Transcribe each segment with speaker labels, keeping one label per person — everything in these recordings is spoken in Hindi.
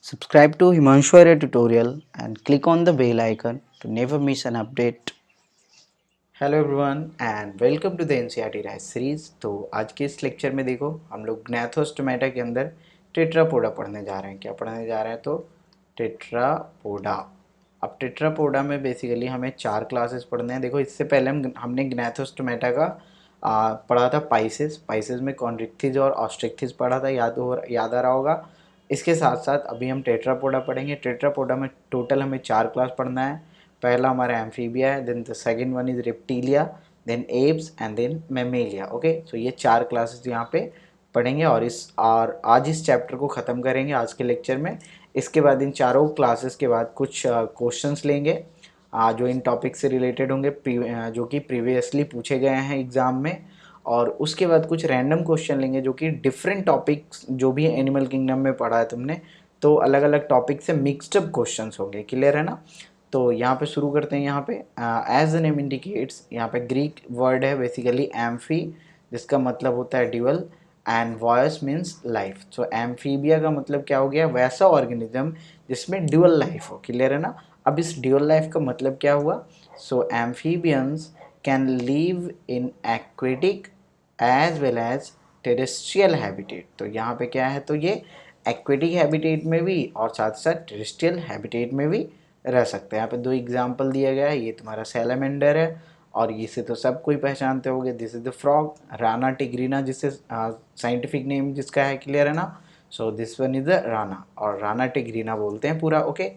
Speaker 1: Subscribe to Himanshu Arya tutorial and click on the bell icon to never miss an update. Hello everyone and welcome to the NCERT rise series. तो आज के इस लेक्चर में देखो हम लोग ग्नैथोस्टोमेटा के अंदर टेट्रापोडा पढ़ने जा रहे हैं। क्या पढ़ने जा रहे हैं? तो टेट्रापोडा। अब टेट्रापोडा में बेसिकली हमें 4 क्लासेस पढ़ने हैं। देखो इससे पहले हमने ग्नैथोस्टोमेटा का पढ़ा था पाइसेस। पाइसेस में कॉन्ड्रिक्थिस और ऑस्ट्रिक्थिस पढ़ा था, याद आ रहा होगा। इसके साथ साथ अभी हम टेट्रापोडा पढ़ेंगे। टेट्रापोडा में टोटल हमें 4 क्लास पढ़ना है। पहला हमारा एम्फीबिया है, then the second one is reptilia, then apes and then mammalia. Okay, so ये 4 क्लासेस यहाँ पे पढ़ेंगे और आज इस चैप्टर को ख़त्म करेंगे आज के लेक्चर में। इसके बाद इन चारों क्लासेस के बाद कुछ क्वेश्चंस लेंगे जो इन टॉपिक से रिलेटेड होंगे, जो कि प्रीवियसली पूछे गए हैं एग्ज़ाम में। और उसके बाद कुछ रैंडम क्वेश्चन लेंगे जो कि डिफरेंट टॉपिक्स जो भी एनिमल किंगडम में पढ़ा है तुमने, तो अलग अलग टॉपिक से मिक्सड अप क्वेश्चंस होंगे। क्लियर है ना? तो यहाँ पे शुरू करते हैं। यहाँ पे एज द नेम इंडिकेट्स, यहाँ पे ग्रीक वर्ड है बेसिकली एम्फी, जिसका मतलब होता है dual, and voice means life. So amphibia का मतलब क्या हो गया? वैसा ऑर्गेनिज्म जिसमें ड्यूअल लाइफ हो। क्लियर है ना? अब इस ड्यूअल लाइफ का मतलब क्या हुआ? So amphibians can live in aquatic as well as terrestrial habitat. तो यहाँ पे क्या है? तो ये एक्वेटिक हैबिटेट में भी और साथ साथ टेरेस्ट्रियल हैबिटेट में भी रह सकते हैं। यहाँ पे 2 एग्जाम्पल दिया गया है। ये तुम्हारा सैलामेंडर है और इसे तो सब कोई पहचानते होंगे, this is the frog. Rana tigrina जिससे साइंटिफिक नेम जिसका है। क्लियर है ना? So this one is the Rana, और राना टिग्रीना बोलते हैं पूरा। Okay,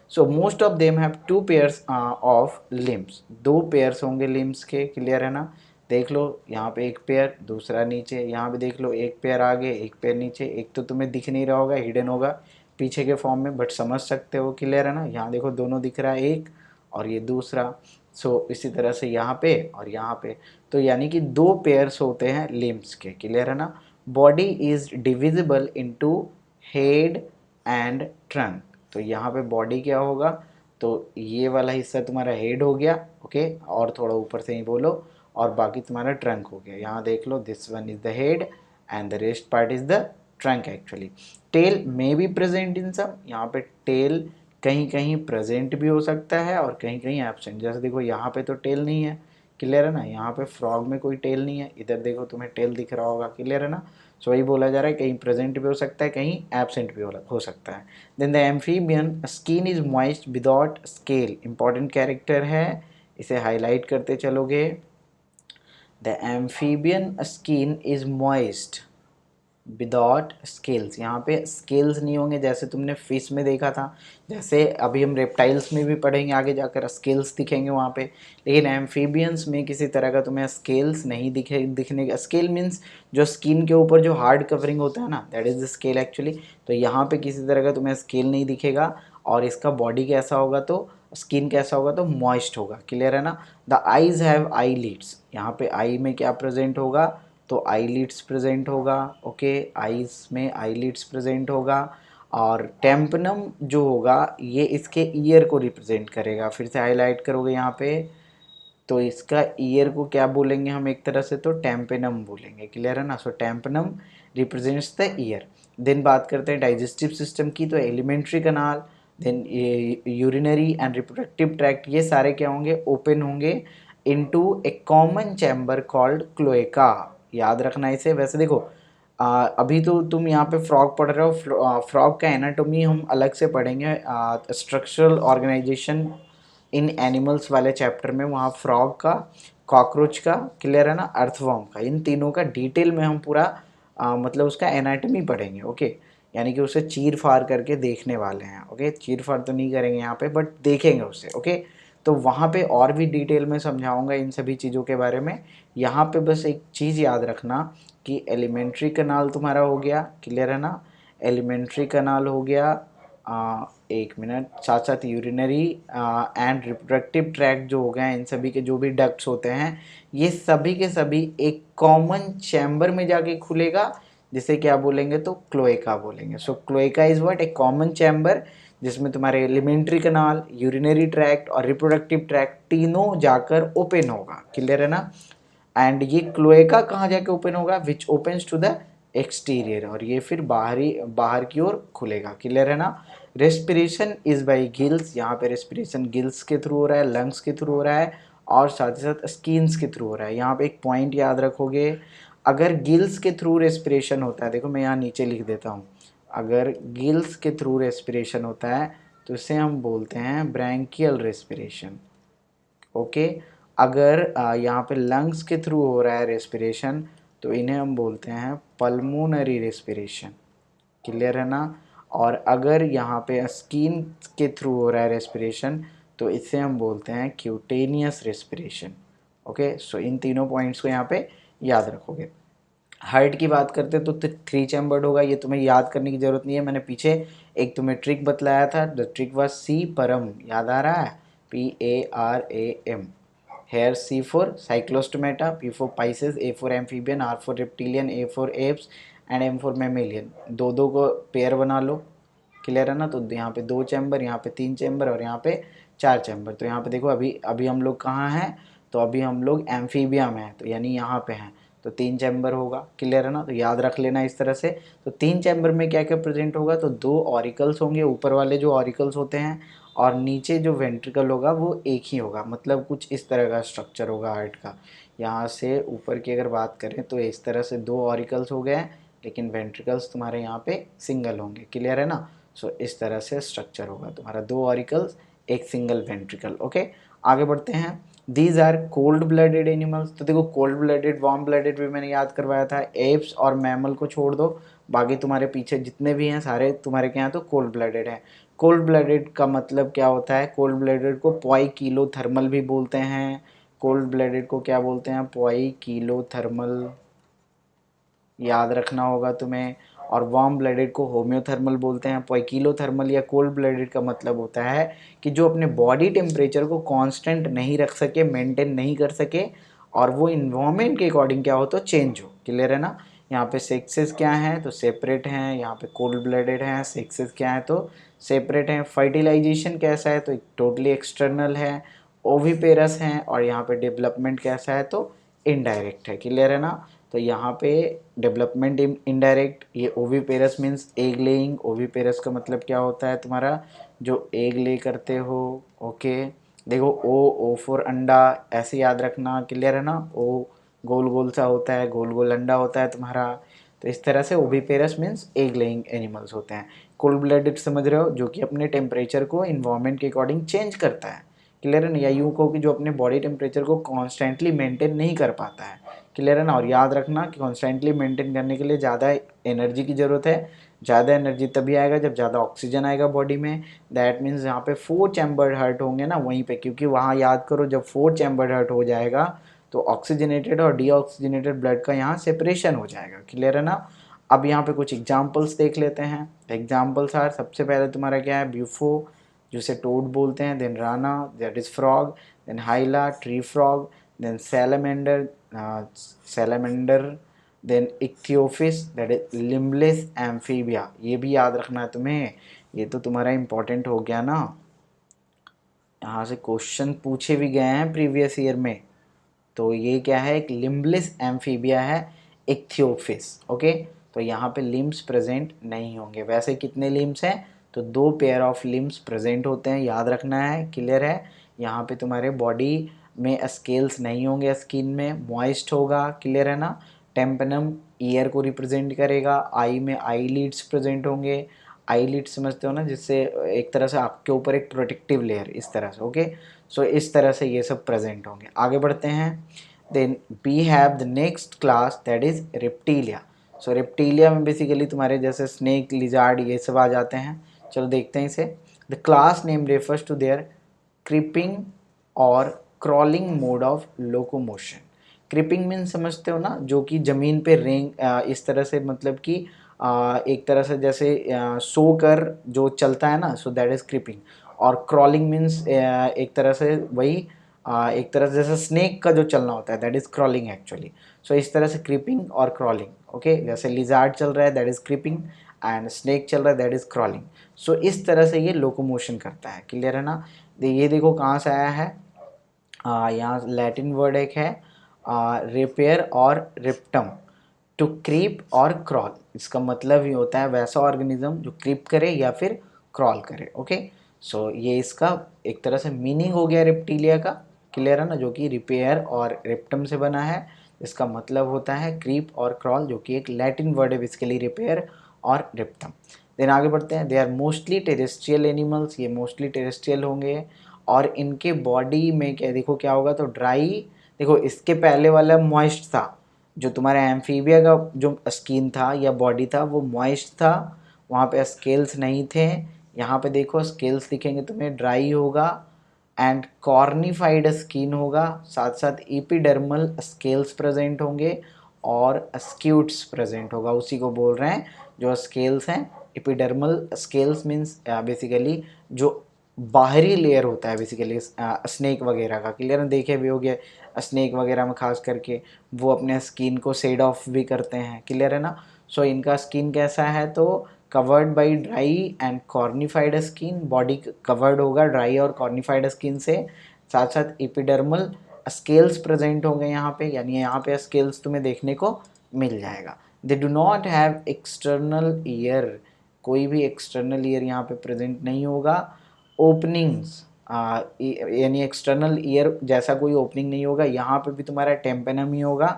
Speaker 1: so most of them have 2 pairs of limbs. 2 pairs होंगे लिम्स के। क्लियर है ना? देख लो यहाँ पे एक पेयर, दूसरा नीचे। यहाँ पे देख लो एक पेयर आगे, एक पेयर नीचे। एक तो तुम्हें दिख नहीं रहा होगा, हिडन होगा पीछे के फॉर्म में, बट समझ सकते हो। क्लियर है ना? यहाँ देखो दोनों दिख रहा है, एक और ये दूसरा। सो इसी तरह से यहाँ पे और यहाँ पे, तो यानी कि 2 पेयर्स होते हैं लिम्स के। क्लियर है ना? Body is divisible into head and trunk. तो यहाँ पे बॉडी क्या होगा? तो ये वाला हिस्सा तुम्हारा हेड हो गया। ओके, और थोड़ा ऊपर से ही बोलो, और बाकी तुम्हारा ट्रंक हो गया। यहाँ देख लो, this one is the head and the rest part is the trunk actually. Tail may be present in some. यहाँ पे टेल कहीं कहीं प्रेजेंट भी हो सकता है और कहीं कहीं एब्सेंट। जैसे देखो यहाँ पे तो टेल नहीं है। क्लियर है ना? यहाँ पे फ्रॉग में कोई टेल नहीं है। इधर देखो तुम्हें टेल दिख रहा होगा। क्लियर है ना? सो वही बोला जा रहा है, कहीं प्रेजेंट भी हो सकता है, कहीं एब्सेंट भी हो सकता है। Then the amphibian skin is moist without scale. Important character है, इसे हाईलाइट करते चलोगे। The amphibian skin is moist without scales. यहाँ पे स्केल्स नहीं होंगे जैसे तुमने फिश में देखा था, जैसे अभी हम रेप्टाइल्स में भी पढ़ेंगे आगे जाकर, स्केल्स दिखेंगे वहाँ पे। लेकिन एम्फीबियंस में किसी तरह का तुम्हें स्केल्स नहीं दिखने का। स्केल मीन्स जो स्किन के ऊपर जो हार्ड कवरिंग होता है ना, that is the scale actually. तो यहाँ पे किसी तरह का तुम्हें स्केल नहीं दिखेगा। और इसका बॉडी कैसा होगा? तो स्किन कैसा होगा? तो मॉइस्ट होगा। क्लियर है ना? The eyes have eyelids. यहाँ पे आई में क्या प्रेजेंट होगा? तो आईलिड्स प्रेजेंट होगा। ओके, आईज में आईलिड्स प्रेजेंट होगा। और टेम्पनम जो होगा ये इसके ईयर को रिप्रेजेंट करेगा। फिर से हाईलाइट करोगे यहाँ पे, तो इसका ईयर को क्या बोलेंगे हम एक तरह से? तो टेम्पेनम बोलेंगे। क्लियर है ना? So tympanum represents the ear. Then बात करते हैं डाइजेस्टिव सिस्टम की, तो alimentary canal, then urinary and reproductive tract, ये सारे क्या होंगे? ओपन होंगे into a common chamber called cloaca. याद रखना इसे। वैसे देखो अभी तो तुम यहाँ पे फ्रॉग पढ़ रहे हो, फ्रॉग का एनाटोमी हम अलग से पढ़ेंगे स्ट्रक्चरल ऑर्गेनाइजेशन इन एनिमल्स वाले चैप्टर में। वहाँ फ्रॉग का, कॉकरोच का, क्लियर है ना, अर्थवर्म का, इन तीनों का डिटेल में हम पूरा मतलब उसका एनाटॉमी पढ़ेंगे। ओके, यानी कि उसे चीर फाड़ करके देखने वाले हैं। ओके, चीर फाड़ तो नहीं करेंगे यहाँ पे, बट देखेंगे उसे। ओके, तो वहाँ पे और भी डिटेल में समझाऊंगा इन सभी चीज़ों के बारे में। यहाँ पे बस एक चीज़ याद रखना कि एलिमेंट्री कनाल तुम्हारा हो गया। क्लियर है ना? एलिमेंट्री कनाल हो गया। एक मिनट, साथ साथ यूरिनरी एंड रिप्रोडक्टिव ट्रैक्ट जो हो गया, इन सभी के जो भी डक्ट्स होते हैं, ये सभी के सभी एक कॉमन चैम्बर में जाके खुलेगा, जिसे क्या बोलेंगे? तो क्लोएका बोलेंगे। So cloaca is what? A common chamber जिसमें तुम्हारे एलिमेंट्री कनाल, यूरिनरी ट्रैक्ट और रिप्रोडक्टिव ट्रैक्ट तीनों जाकर ओपन होगा। क्लियर है ना? एंड ये क्लोएका कहाँ जाके ओपन होगा? Which opens to the exterior, और ये फिर बाहर की ओर खुलेगा। क्लियर है ना। रेस्पिरेशन इज बाय गिल्स, यहाँ पे रेस्पिरेशन गिल्स के थ्रू हो रहा है, लंग्स के थ्रू हो रहा है, और साथ ही साथ स्किन्स के थ्रू हो रहा है। यहाँ पे एक पॉइंट याद रखोगे, अगर गिल्स के थ्रू रेस्पिरेशन होता है, देखो मैं यहाँ नीचे लिख देता हूँ, अगर गिल्स के थ्रू रेस्पिरेशन होता है तो इसे हम बोलते हैं ब्रैंकियल रेस्पिरेशन। ओके, अगर यहाँ पे लंग्स के थ्रू हो रहा है रेस्पिरेशन तो इन्हें हम बोलते हैं पल्मोनरी रेस्पिरेशन। क्लियर है ना। और अगर यहाँ पे स्किन के थ्रू हो रहा है रेस्पिरेशन तो इसे हम बोलते हैं क्यूटेनियस रेस्पिरेशन। ओके, सो इन तीनों पॉइंट्स को यहाँ पे याद रखोगे। हार्ट की बात करते हैं तो 3 चैम्बर्ड होगा, ये तुम्हें याद करने की ज़रूरत नहीं है, मैंने पीछे एक तुम्हें ट्रिक बतलाया था, द ट्रिक वाज सी परम, याद आ रहा है, PARAM। Here C for cyclostomata, P for pisces, A for amphibian, R for reptilian, A for aves and M for mammalian. दो दो को पेयर बना लो। क्लियर है ना। तो यहाँ पे 2 चैम्बर, यहाँ पे 3 चैम्बर और यहाँ पे 4 चैम्बर। तो यहाँ पे देखो अभी अभी हम लोग कहाँ हैं, तो अभी हम लोग एम्फीबिया में हैं, तो यानी यहाँ पे हैं, तो 3 चैम्बर होगा। क्लियर है ना। तो याद रख लेना इस तरह से। तो 3 चैम्बर में क्या क्या प्रेजेंट होगा, तो 2 ऑरिकल्स होंगे, ऊपर वाले जो ऑरिकल्स होते हैं, और नीचे जो वेंट्रिकल होगा वो एक ही होगा। मतलब कुछ इस तरह का स्ट्रक्चर होगा हार्ट का। यहाँ से ऊपर की अगर बात करें तो इस तरह से 2 ऑरिकल्स हो गए हैं, लेकिन वेंट्रिकल्स तुम्हारे यहाँ पे सिंगल होंगे। क्लियर है ना। सो इस तरह से स्ट्रक्चर होगा तुम्हारा, 2 ऑरिकल्स एक सिंगल वेंट्रिकल। ओके, आगे बढ़ते हैं। These are cold blooded animals. तो देखो कोल्ड ब्लडेड, वार्म ब्लडेड भी मैंने याद करवाया था। एप्स और मैमल को छोड़ दो, बाकी तुम्हारे पीछे जितने भी हैं सारे तुम्हारे के यहाँ तो कोल्ड ब्लडेड हैं। कोल्ड ब्लडेड का मतलब क्या होता है, कोल्ड ब्लडेड को पॉई किलो थर्मल भी बोलते हैं। कोल्ड ब्लडेड को क्या बोलते हैं, पॉई किलो थर्मल, याद रखना होगा तुम्हें। और वार्म ब्लडेड को होम्योथर्मल बोलते हैं। पोइकिलोथर्मल या कोल्ड ब्लडेड का मतलब होता है कि जो अपने बॉडी टेम्परेचर को कांस्टेंट नहीं रख सके, मेंटेन नहीं कर सके, और वो इन्वायरमेंट के अकॉर्डिंग क्या हो तो चेंज हो। क्लियर है ना। यहाँ पे सेक्सेस क्या हैं तो सेपरेट हैं, यहाँ पे कोल्ड ब्लडेड हैं। सेक्सेस क्या है तो सेपरेट हैं। फर्टिलाइजेशन कैसा है तो टोटली एक्सटर्नल है। ओविपेरस हैं, और यहाँ पे डेवलपमेंट कैसा है तो इनडायरेक्ट है। क्लियर है ना। तो यहाँ पे डेवलपमेंट इनडायरेक्ट, ये oviparous means egg laying. Oviparous का मतलब क्या होता है तुम्हारा, जो एग ले करते हो। ओके, देखो ओ फॉर अंडा, ऐसे याद रखना। क्लियर है ना। ओ गोल गोल सा होता है, गोल गोल अंडा होता है तुम्हारा। तो इस तरह से oviparous means egg laying animals होते हैं। कोल्ड ब्लडेड समझ रहे हो, जो कि अपने टेम्परेचर को इन्वायरमेंट के अकॉर्डिंग चेंज करता है। क्लियर है ना। या यूँ कहो कि जो अपने बॉडी टेम्परेचर को कॉन्स्टेंटली मेंटेन नहीं कर पाता है। क्लियर है ना। और याद रखना कि कॉन्स्टेंटली मेंटेन करने के लिए ज़्यादा एनर्जी की ज़रूरत है। ज़्यादा एनर्जी तभी आएगा जब ज़्यादा ऑक्सीजन आएगा बॉडी में। दैट मीन्स जहाँ पे 4 चैम्बर्ड हार्ट होंगे ना वहीं पे, क्योंकि वहाँ याद करो जब 4 चैम्बर्ड हार्ट हो जाएगा तो ऑक्सीजनेटेड और डीऑक्सीजनेटेड ब्लड का यहाँ सेपरेशन हो जाएगा। क्लियर है ना। अब यहाँ पे कुछ एग्जाम्पल्स देख लेते हैं। एग्जाम्पल्स आर, सबसे पहले तुम्हारा क्या है, ब्यूफो जिसे टोड बोलते हैं, then Rana that is frog, then Hyla tree frog, then salamander, then Ichthyophis that is limbless amphibia. ये भी याद रखना है तुम्हें, ये तो तुम्हारा इंपॉर्टेंट हो गया ना, यहाँ से क्वेश्चन पूछे भी गए हैं प्रीवियस ईयर में। तो ये क्या है, एक लिम्बलेस एम्फीबिया है इक्थियोफिस। ओके, तो यहाँ पे लिम्स प्रेजेंट नहीं होंगे। वैसे कितने लिम्स हैं तो 2 पेयर ऑफ लिम्स प्रेजेंट होते हैं, याद रखना है। क्लियर है। यहाँ पे तुम्हारे बॉडी में स्केल्स नहीं होंगे, स्किन में मॉइस्ट होगा। क्लियर है ना। टेम्पनम ईयर को रिप्रेजेंट करेगा। आई में आई लीड्स प्रेजेंट होंगे। आई लीड्स समझते हो ना, जिससे एक तरह से आपके ऊपर एक प्रोटेक्टिव लेयर, इस तरह से। ओके, सो इस तरह से ये सब प्रेजेंट होंगे। आगे बढ़ते हैं। Then we have the next class that is reptilia. So reptilia में बेसिकली तुम्हारे जैसे स्नेक, लिजार्ड ये सब आ जाते हैं। चलो देखते हैं इसे। The class name refers to their creeping और crawling mode of locomotion. Creeping mean समझते हो ना, जो कि ज़मीन पे रेंग इस तरह से, मतलब कि एक तरह से जैसे सो कर जो चलता है ना, सो दैट इज़ क्रीपिंग। और क्रॉलिंग मीन्स एक तरह से वही एक तरह से जैसे स्नेक का जो चलना होता है दैट इज़ क्रॉलिंग एक्चुअली। सो इस तरह से क्रीपिंग और क्रॉलिंग। ओके, जैसे लिजार्ड चल रहा है that is creeping, and snake चल रहा है दैट इज़ क्रॉलिंग। सो इस तरह से ये लोकोमोशन करता है। क्लियर है ना। ये देखो कहाँ से आया है, यहाँ लैटिन वर्ड एक है रेपेयर और रिप्टम। टू क्रीप और क्रॉल, इसका मतलब ही होता है वैसा ऑर्गेनिज्म जो क्रीप करे या फिर क्रॉल करे। ओके, सो ये इसका एक तरह से मीनिंग हो गया रेप्टिलिया का, क्लियर है ना, जो कि रिपेयर और रेप्टम से बना है। इसका मतलब होता है क्रीप और क्रॉल, जो कि एक लैटिन वर्ड है बेसिकली रिपेयर और रेप्टम। देन आगे बढ़ते हैं, they are mostly terrestrial animals, ये मोस्टली टेरेस्ट्रियल होंगे और इनके बॉडी में क्या देखो क्या होगा, तो ड्राई, देखो इसके पहले वाला मॉइस्ट था, जो तुम्हारा एम्फीबिया का जो स्किन था या बॉडी था वो मॉइस्ट था, वहाँ पे स्केल्स नहीं थे। यहाँ पे देखो स्केल्स दिखेंगे तुम्हें, ड्राई होगा एंड कॉर्निफाइड स्किन होगा, साथ साथ एपिडर्मल स्केल्स प्रेजेंट होंगे और स्क्यूट्स प्रेजेंट होगा, उसी को बोल रहे हैं जो स्केल्स हैं। एपिडर्मल स्केल्स मीन्स बेसिकली जो बाहरी लेयर होता है बेसिकली स्नेक वगैरह का, क्लियर है, देखे भी होगे स्नेक वगैरह में खास करके वो अपने स्किन को सेड ऑफ भी करते हैं, क्लियर है ना। सो इनका स्किन कैसा है, तो covered by dry and cornified skin, body covered होगा ड्राई और कॉर्निफाइड स्किन से, साथ साथ एपिडर्मल स्केल्स प्रेजेंट होंगे यहाँ पे, यानी यहाँ पे स्केल्स तुम्हें देखने को मिल जाएगा। They do not have external ear, कोई भी एक्सटर्नल ईयर यहाँ पे प्रेजेंट नहीं होगा। ओपनिंग्स यानी एक्सटर्नल ईयर जैसा कोई ओपनिंग नहीं होगा। यहाँ पे भी तुम्हारा टेम्पेनम ही होगा,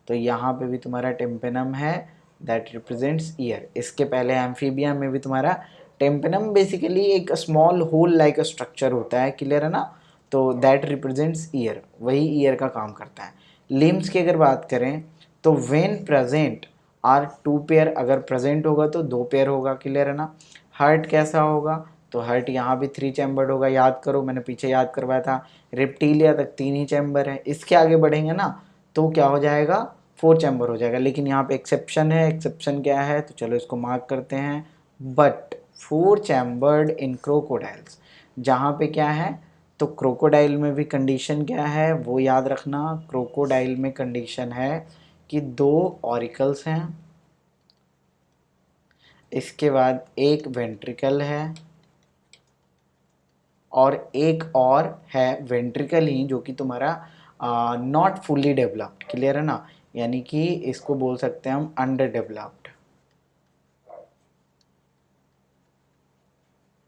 Speaker 1: तो यहाँ पे भी तुम्हारा टेम्पेनम है दैट रिप्रेजेंट्स ईयर। इसके पहले एम्फीबिया में भी तुम्हारा टेम्पेनम बेसिकली एक स्मॉल होल लाइक स्ट्रक्चर होता है, क्लियर है ना, तो दैट रिप्रेजेंट्स ईयर, वही ईयर का काम करता है। लिम्स की अगर बात करें तो when present are two pair, अगर प्रेजेंट होगा तो दो पेयर होगा, क्लियर है ना। हार्ट कैसा होगा, तो हार्ट यहाँ भी 3 चैम्बर्ड होगा, याद करो मैंने पीछे याद करवाया था, रेप्टिलिया तक 3 ही चैम्बर है, इसके आगे बढ़ेंगे ना तो क्या हो जाएगा 4 चैम्बर हो जाएगा, लेकिन यहाँ पे एक्सेप्शन है। एक्सेप्शन क्या है, तो चलो इसको मार्क करते हैं, बट 4 चैम्बर्ड इन क्रोकोडाइल्स, जहाँ पे क्या है, तो क्रोकोडाइल में भी कंडीशन क्या है वो याद रखना, क्रोकोडाइल में कंडीशन है कि 2 ऑरिकल्स हैं, इसके बाद एक वेंट्रिकल है और एक और है वेंट्रिकल ही जो कि तुम्हारा नॉट फुल्ली डेवलप्ड, क्लियर है ना, यानी कि इसको बोल सकते हैं हम अंडर डेवलप्ड,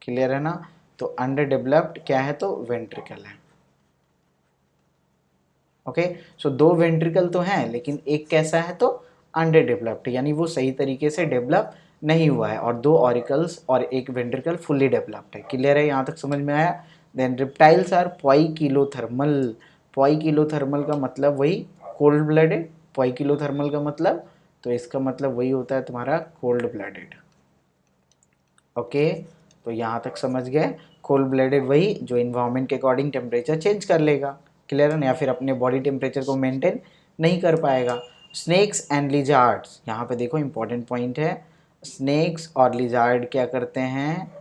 Speaker 1: क्लियर है ना। तो अंडर डेवलप्ड क्या है, तो वेंट्रिकल है। ओके, सो 2 वेंट्रिकल तो हैं लेकिन एक कैसा है, तो अंडर डेवलप्ड, यानी वो सही तरीके से डेवलप नहीं हुआ है, और 2 ऑरिकल्स और एक वेंट्रिकल फुल्ली डेवलप्ड है, क्लियर है, यहाँ तक समझ में आया। देन रिप्टाइल्स आर पॉइकिलोथर्मल, पॉइकिलोथर्मल का मतलब वही कोल्ड ब्लडेड, पॉइकिलोथर्मल का मतलब, तो इसका मतलब वही होता है तुम्हारा कोल्ड ब्लडेड। ओके, तो यहाँ तक समझ गए, कोल्ड ब्लडेड वही जो इन्वायरमेंट के अकॉर्डिंग टेम्परेचर चेंज कर लेगा, क्लियर है ना, या फिर अपने बॉडी टेम्परेचर को मेंटेन नहीं कर पाएगा। स्नेक्स एंड लिजार्ड्स, यहाँ पे देखो इंपॉर्टेंट पॉइंट है, स्नेक्स और लिजार्ड क्या करते हैं,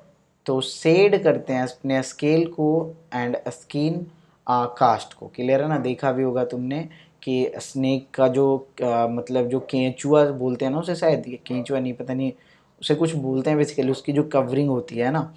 Speaker 1: तो शेड करते हैं अपने स्केल को एंड स्किन कास्ट को, क्लियर है ना। देखा भी होगा तुमने कि स्नेक का जो मतलब जो केंचुआ बोलते हैं ना उसे, शायद ये केंचुआ नहीं, पता नहीं उसे कुछ बोलते हैं बेसिकली, उसकी जो कवरिंग होती है ना,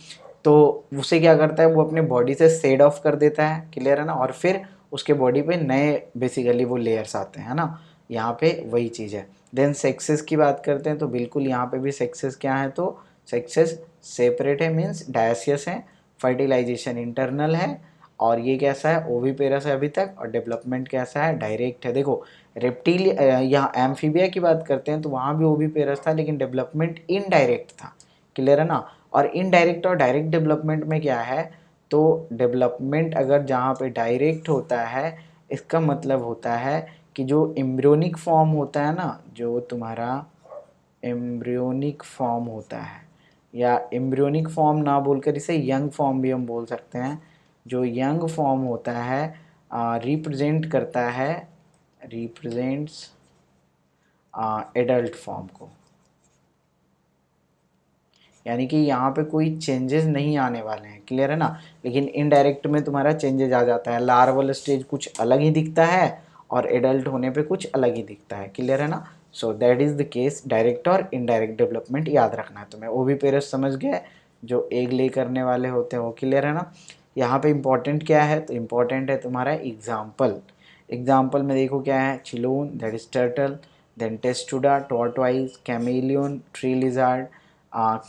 Speaker 1: तो उसे क्या करता है वो अपने बॉडी से शेड ऑफ कर देता है, क्लियर है ना, और फिर उसके बॉडी पे नए बेसिकली वो लेयर्स आते हैं, है ना, यहाँ पे वही चीज़ है। देन सेक्सेस की बात करते हैं तो बिल्कुल यहाँ पे भी सेक्सेस क्या है, तो सेक्सेस सेपरेट है, मीन्स डायसियस है, फर्टिलाइजेशन इंटरनल है, और ये कैसा है ओविपेरस है अभी तक, और डेवलपमेंट कैसा है डायरेक्ट है। देखो रेप्टिल यहाँ एम्फीबिया की बात करते हैं तो वहाँ भी ओविपेरस था लेकिन डेवलपमेंट इनडायरेक्ट था, क्लियर है ना। और इनडायरेक्ट और डायरेक्ट डेवलपमेंट में क्या है, तो डेवलपमेंट अगर जहाँ पे डायरेक्ट होता है इसका मतलब होता है कि जो एम्ब्रियोनिक फॉर्म होता है ना, जो तुम्हारा एम्ब्रियोनिक फॉर्म होता है, या एम्ब्रियोनिक फॉर्म ना बोलकर इसे यंग फॉर्म भी हम बोल सकते हैं, जो यंग फॉर्म होता है रिप्रेजेंट करता है, रिप्रेजेंट्स एडल्ट फॉर्म को, यानी कि यहाँ पे कोई चेंजेस नहीं आने वाले हैं, क्लियर है ना। लेकिन इनडायरेक्ट में तुम्हारा चेंजेस आ जाता है, लार्वल स्टेज कुछ अलग ही दिखता है और एडल्ट होने पे कुछ अलग ही दिखता है, क्लियर है ना। So that is the case, direct और इनडायरेक्ट डेवलपमेंट याद रखना है तुम्हें। ओविपेरस समझ गए, जो एग ले करने वाले होते हैं वो, क्लियर है ना। यहाँ पे इंपॉर्टेंट क्या है, तो इम्पॉर्टेंट है तुम्हारा एग्जाम्पल। एग्जाम्पल में देखो क्या है, Chelone that is turtle, then Testudo tortoise, chameleon tree lizard,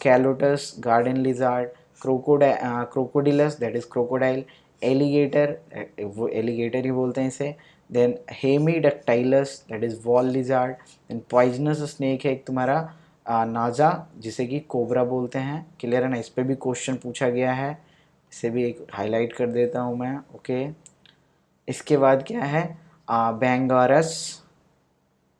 Speaker 1: Calotes garden lizard, Crocodylus that is crocodile, alligator वो एलिगेटर ही बोलते हैं इसे, then Hemidactylus that is wall lizard, then poisonous snake है एक तुम्हारा नाजा जिसे कि कोबरा बोलते हैं। क्लियर है ना, इस पर भी क्वेश्चन पूछा गया है, इसे भी एक हाईलाइट कर देता हूँ मैं। ओके, इसके बाद क्या है बैंगारस,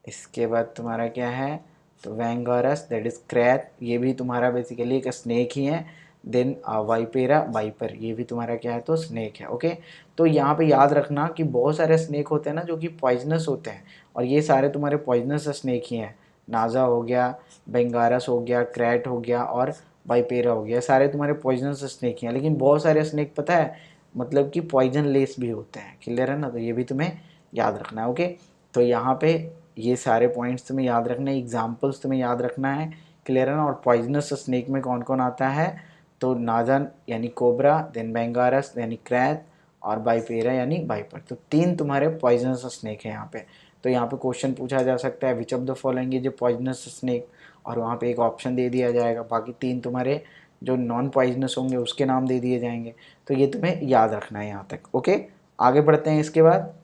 Speaker 1: इसके बाद तुम्हारा क्या है तो वैंगारस दैट इज क्रैत, ये भी तुम्हारा बेसिकली एक स्नेक ही है। देन वाइपेरा वाइपर, ये भी तुम्हारा क्या है तो स्नेक है। ओके, तो यहाँ पे याद रखना कि बहुत सारे स्नेक होते हैं ना जो कि पॉइजनस होते हैं, और ये सारे तुम्हारे पॉइजनस स्नेक ही हैं। नाजा हो गया, बेंगारस हो गया, क्रैट हो गया और वाइपेरा हो गया, सारे तुम्हारे पॉइजनस स्नेक ही हैं। लेकिन बहुत सारे स्नेक पता है मतलब कि पॉइजन लेस भी होते हैं। क्लियर है ना, तो ये भी तुम्हें याद रखना है। ओके, तो यहाँ पे ये सारे पॉइंट्स तुम्हें याद रखना है, एग्जाम्पल्स तुम्हें याद रखना है। क्लियर है ना, और पॉइजनस स्नेक में कौन कौन आता है तो नाजन यानी कोबरा, देन बेंगारस यानी क्रैत, और बाइपेरा यानी बाइपर। तो तीन तुम्हारे पॉइजनस स्नेक है यहाँ पे। तो यहाँ पे क्वेश्चन पूछा जा सकता है विच of the following is a poisonous snake, और वहाँ पे एक ऑप्शन दे दिया जाएगा, बाकी तीन तुम्हारे जो नॉन पॉइजनस होंगे उसके नाम दे दिए जाएंगे। तो ये तुम्हें याद रखना है यहाँ तक। ओके, आगे बढ़ते हैं। इसके बाद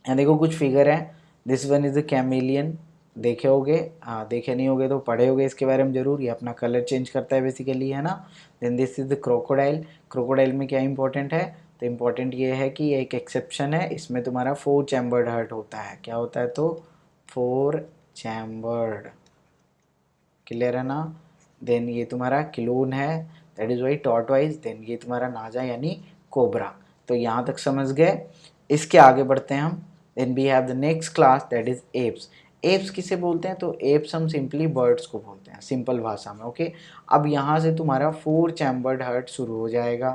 Speaker 1: यहाँ देखो कुछ फिगर है, this one is the chameleon, देखे होगे, हाँ देखे नहीं होगे तो पढ़े होगे इसके बारे में जरूर, ये अपना कलर चेंज करता है बेसिकली, है ना। Then this is the crocodile, crocodile में क्या इंपॉर्टेंट है तो इंपॉर्टेंट ये है कि एक एक्सेप्शन है, इसमें तुम्हारा 4 चैम्बर्ड हार्ट होता है। क्या होता है तो 4 चैम्बर्ड। क्लियर है ना। देन ये तुम्हारा क्लोन है that is why tortoise, then ये तुम्हारा नाजा यानी कोबरा। तो यहाँ तक समझ गए। इसके आगे बढ़ते हैं हम। Then we have the next class that is aves. Aves किसे बोलते हैं तो एप्स हम सिंपली बर्ड्स को बोलते हैं सिंपल भाषा में। ओके, अब यहाँ से तुम्हारा 4 चैम्बर्ड हार्ट शुरू हो जाएगा।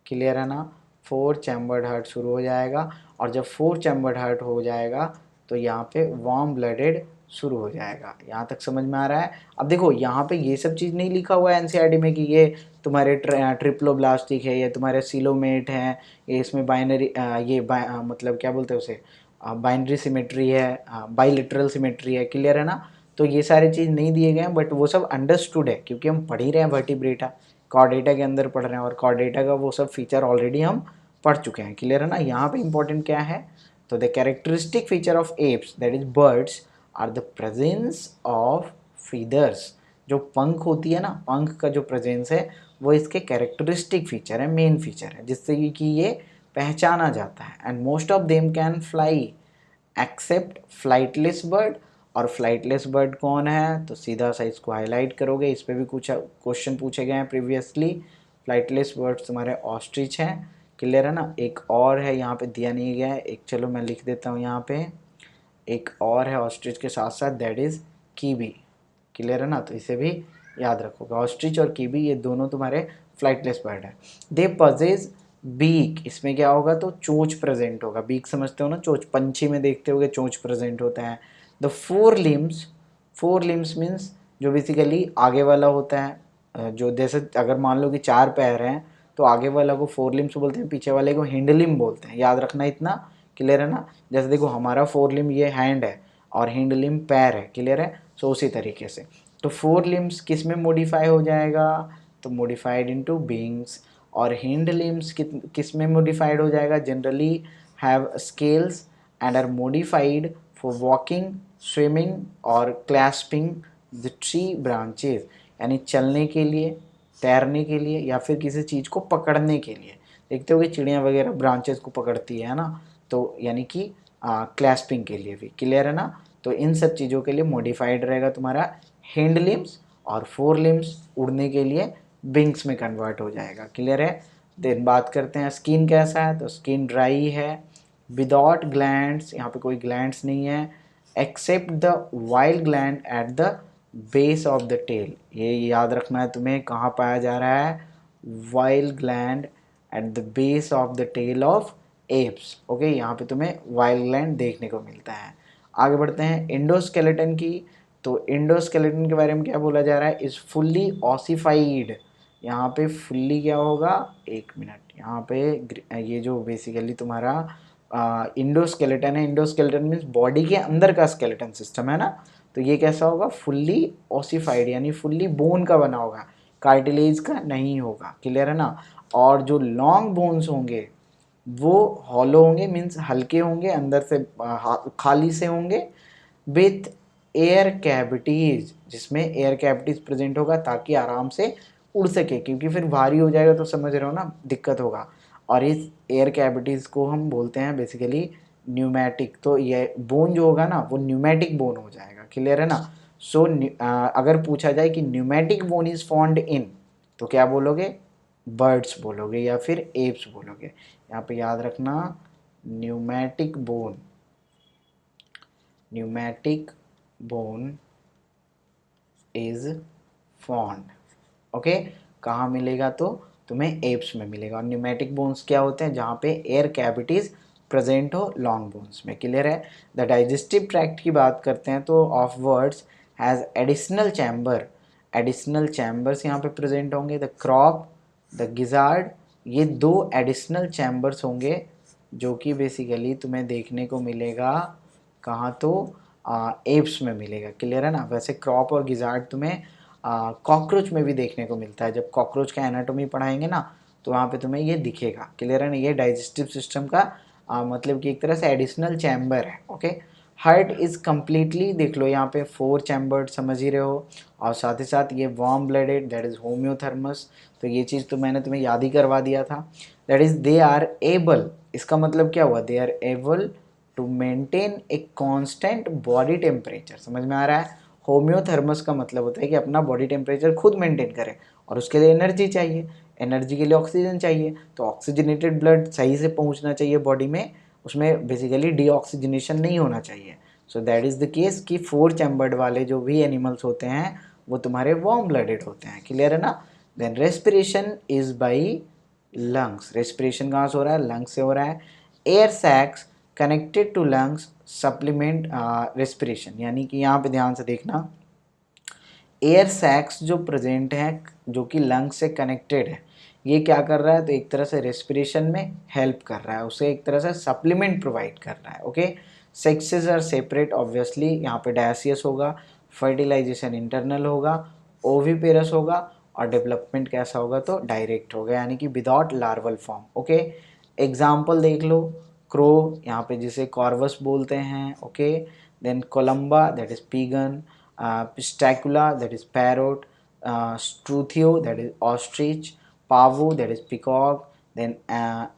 Speaker 1: क्लियर है ना, 4 चैम्बर्ड हार्ट शुरू हो जाएगा, और जब 4 चैम्बर्ड हार्ट हो जाएगा तो यहाँ पे वार्म ब्लडेड शुरू हो जाएगा। यहाँ तक समझ में आ रहा है। अब देखो यहाँ पे ये सब चीज़ नहीं लिखा हुआ है एनसीईआरटी में कि ये तुम्हारे ट्रिप्लोब्लास्टिक है, ये तुम्हारे सिलोमेट है, ये इसमें बाइनरी मतलब क्या बोलते हैं उसे बाइनरी सिमेट्री है, बाइलिटरल सिमेट्री है। क्लियर है ना, तो ये सारी चीज़ नहीं दिए गए हैं, बट वो सब अंडरस्टूड है क्योंकि हम पढ़ ही रहे हैं वर्टिब्रेटा, कॉर्डेटा के अंदर पढ़ रहे हैं, और कॉर्डेटा का वो सब फीचर ऑलरेडी हम पढ़ चुके हैं। क्लियर है ना। यहाँ पे इंपॉर्टेंट क्या है तो the characteristic feature of aves that is birds are the presence of feathers. जो पंख होती है ना, पंख का जो प्रेजेंस है वो इसके कैरेक्टरिस्टिक फीचर है, मेन फीचर है, जिससे कि ये पहचाना जाता है। And most of them can fly except flightless bird. और फ्लाइटलेस बर्ड कौन है तो सीधा सा इसको हाईलाइट करोगे, इस पर भी कुछ क्वेश्चन पूछे गए हैं प्रीवियसली। फ्लाइटलेस बर्ड्स तुम्हारे ऑस्ट्रिच हैं। क्लियर है ना। एक और है यहाँ पे दिया नहीं गया है, एक चलो मैं लिख देता हूँ यहाँ पे, एक और है ऑस्ट्रिच के साथ साथ दैट इज कीबी। क्लियर है ना, तो इसे भी याद रखोगे। ऑस्ट्रिच और कीबी ये दोनों तुम्हारे फ्लाइटलेस बर्ड है। दे पजेज बीक, इसमें क्या होगा तो चोंच प्रेजेंट होगा। बीक समझते हो ना, चोंच, पंछी में देखते होगे चोंच प्रेजेंट होता है। द फोर लिम्स मीन्स जो बेसिकली आगे वाला होता है, जो जैसे अगर मान लो कि 4 पैर हैं तो आगे वाला को 4 लिम्स बोलते हैं, पीछे वाले को हिंड लिम्ब बोलते हैं। याद रखना इतना। क्लियर है ना। जैसे देखो हमारा 4 लिम्ब ये हैंड है और हिंड लिम्ब पैर है। क्लियर है। सो उसी तरीके से तो 4 लिम्स किस में मॉडिफाई हो जाएगा तो मॉडिफाइड इनटू बींग्स। और हिंड लिम्स किस में मॉडिफाइड हो जाएगा generally have scales and are modified for walking, swimming और क्लैस्पिंग द ट्री ब्रांचेस, यानी चलने के लिए, तैरने के लिए, या फिर किसी चीज़ को पकड़ने के लिए। देखते हो कि चिड़िया वगैरह ब्रांचेस को पकड़ती है ना, तो यानी कि क्लैस्पिंग के लिए भी। क्लियर है ना। तो इन सब चीज़ों के लिए मॉडिफाइड रहेगा तुम्हारा हिंड लिम्स, और 4 लिम्स उड़ने के लिए विंग्स में कन्वर्ट हो जाएगा। क्लियर है। देन बात करते हैं स्किन कैसा है तो स्किन ड्राई है, विदाउट ग्लैंड्स, यहाँ पे कोई ग्लैंड्स नहीं है, except the oil gland at the base of the tail. ये याद रखना है तुम्हें, कहाँ पाया जा रहा है oil gland at the base of the tail of aves. Okay, यहाँ पे तुम्हें वाइल्ड ग्लैंड देखने को मिलता है। आगे बढ़ते हैं इंडोस्केलेटन की। तो इंडोस्केलेटन के बारे में क्या बोला जा रहा है इज फुल्ली ऑसिफाइड। यहाँ पे फुल्ली क्या होगा, एक मिनट, यहाँ पे ये जो बेसिकली तुम्हारा इंडोस्केलेटन है, इंडोस्केलेटन मीन्स बॉडी के अंदर का स्केलेटन सिस्टम है ना, तो ये कैसा होगा, फुल्ली ऑसिफाइड यानी फुल्ली बोन का बना होगा, कार्टिलेज का नहीं होगा, क्लियर है ना। और जो लॉन्ग बोन्स होंगे वो हॉलो होंगे, मीन्स हल्के होंगे, अंदर से खाली से होंगे, विथ एयर कैविटीज, जिसमें एयर कैविटीज प्रेजेंट होगा ताकि आराम से उड़ सके, क्योंकि फिर भारी हो जाएगा तो समझ रहे हो ना, दिक्कत होगा। और इस एयर कैविटीज को हम बोलते हैं बेसिकली न्यूमेटिक, तो ये बोन जो होगा ना वो न्यूमेटिक बोन हो जाएगा, क्लियर है ना। सो अगर पूछा जाए कि pneumatic bone is found in, तो क्या बोलोगे, बर्ड्स बोलोगे या फिर एप्स बोलोगे। यहाँ पे याद रखना, pneumatic bone, pneumatic bone is found, okay. कहाँ मिलेगा, तो तुम्हें एप्स में मिलेगा। और न्यूमेटिक बोन्स क्या होते हैं, जहाँ पे एयर कैविटीज प्रेजेंट हो लॉन्ग बोन्स में, क्लियर है। द डाइजेस्टिव ट्रैक्ट की बात करते हैं तो of words has additional chamber, additional chambers यहाँ पे प्रेजेंट होंगे, द क्रॉप, द गिजार्ड, ये दो एडिशनल चैम्बर्स होंगे जो कि बेसिकली तुम्हें देखने को मिलेगा कहाँ, तो एप्स में मिलेगा, क्लियर है ना। वैसे क्रॉप और गिजार्ड तुम्हें कॉकरोच में भी देखने को मिलता है, जब कॉकरोच का एनाटॉमी पढ़ाएंगे ना तो वहाँ पे तुम्हें ये दिखेगा, क्लियर है ना। ये डाइजेस्टिव सिस्टम का मतलब कि एक तरह से एडिशनल चैम्बर है, ओके। हार्ट इज़ कम्प्लीटली, देख लो यहाँ पे 4 चैम्बर्ड समझ ही रहे हो, और साथ ही साथ ये warm blooded, that is homeotherms, तो ये चीज़ तो मैंने तुम्हें याद ही करवा दिया था। That is they are able, इसका मतलब क्या हुआ, they are able to maintain a constant body temperature, समझ में आ रहा है। होम्योथर्मस का मतलब होता है कि अपना बॉडी टेम्परेचर खुद मेंटेन करें, और उसके लिए एनर्जी चाहिए, एनर्जी के लिए ऑक्सीजन चाहिए, तो ऑक्सीजनेटेड ब्लड सही से पहुंचना चाहिए बॉडी में, उसमें बेसिकली डीऑक्सीजनेशन नहीं होना चाहिए। So that is the case कि 4 चैम्बर्ड वाले जो भी एनिमल्स होते हैं वो तुम्हारे वार्म ब्लडेड होते हैं, क्लियर है ना। Then respiration is by lungs, respiration कहाँ से हो रहा है, लंग्स से हो रहा है। Air sacs connected to lungs supplement respiration, यानी कि यहाँ पे ध्यान से देखना, एयर सैक्स जो प्रेजेंट हैं जो कि लंग्स से कनेक्टेड है, ये क्या कर रहा है, तो एक तरह से रेस्पिरेशन में हेल्प कर रहा है, उसे एक तरह से सप्लीमेंट प्रोवाइड कर रहा है, okay. Sexes are separate, obviously यहाँ पे डायसियस होगा, फर्टिलाइजेशन इंटरनल होगा, ओविपेरस होगा, और डेवलपमेंट कैसा होगा, तो डायरेक्ट होगा, यानी कि without larval form, okay. Example देख लो, क्रो यहाँ पे जिसे कॉर्वस बोलते हैं, okay. Then Columba that is pigeon, Pistacula that is parrot, Struthio that is ostrich, Pavo that is peacock, then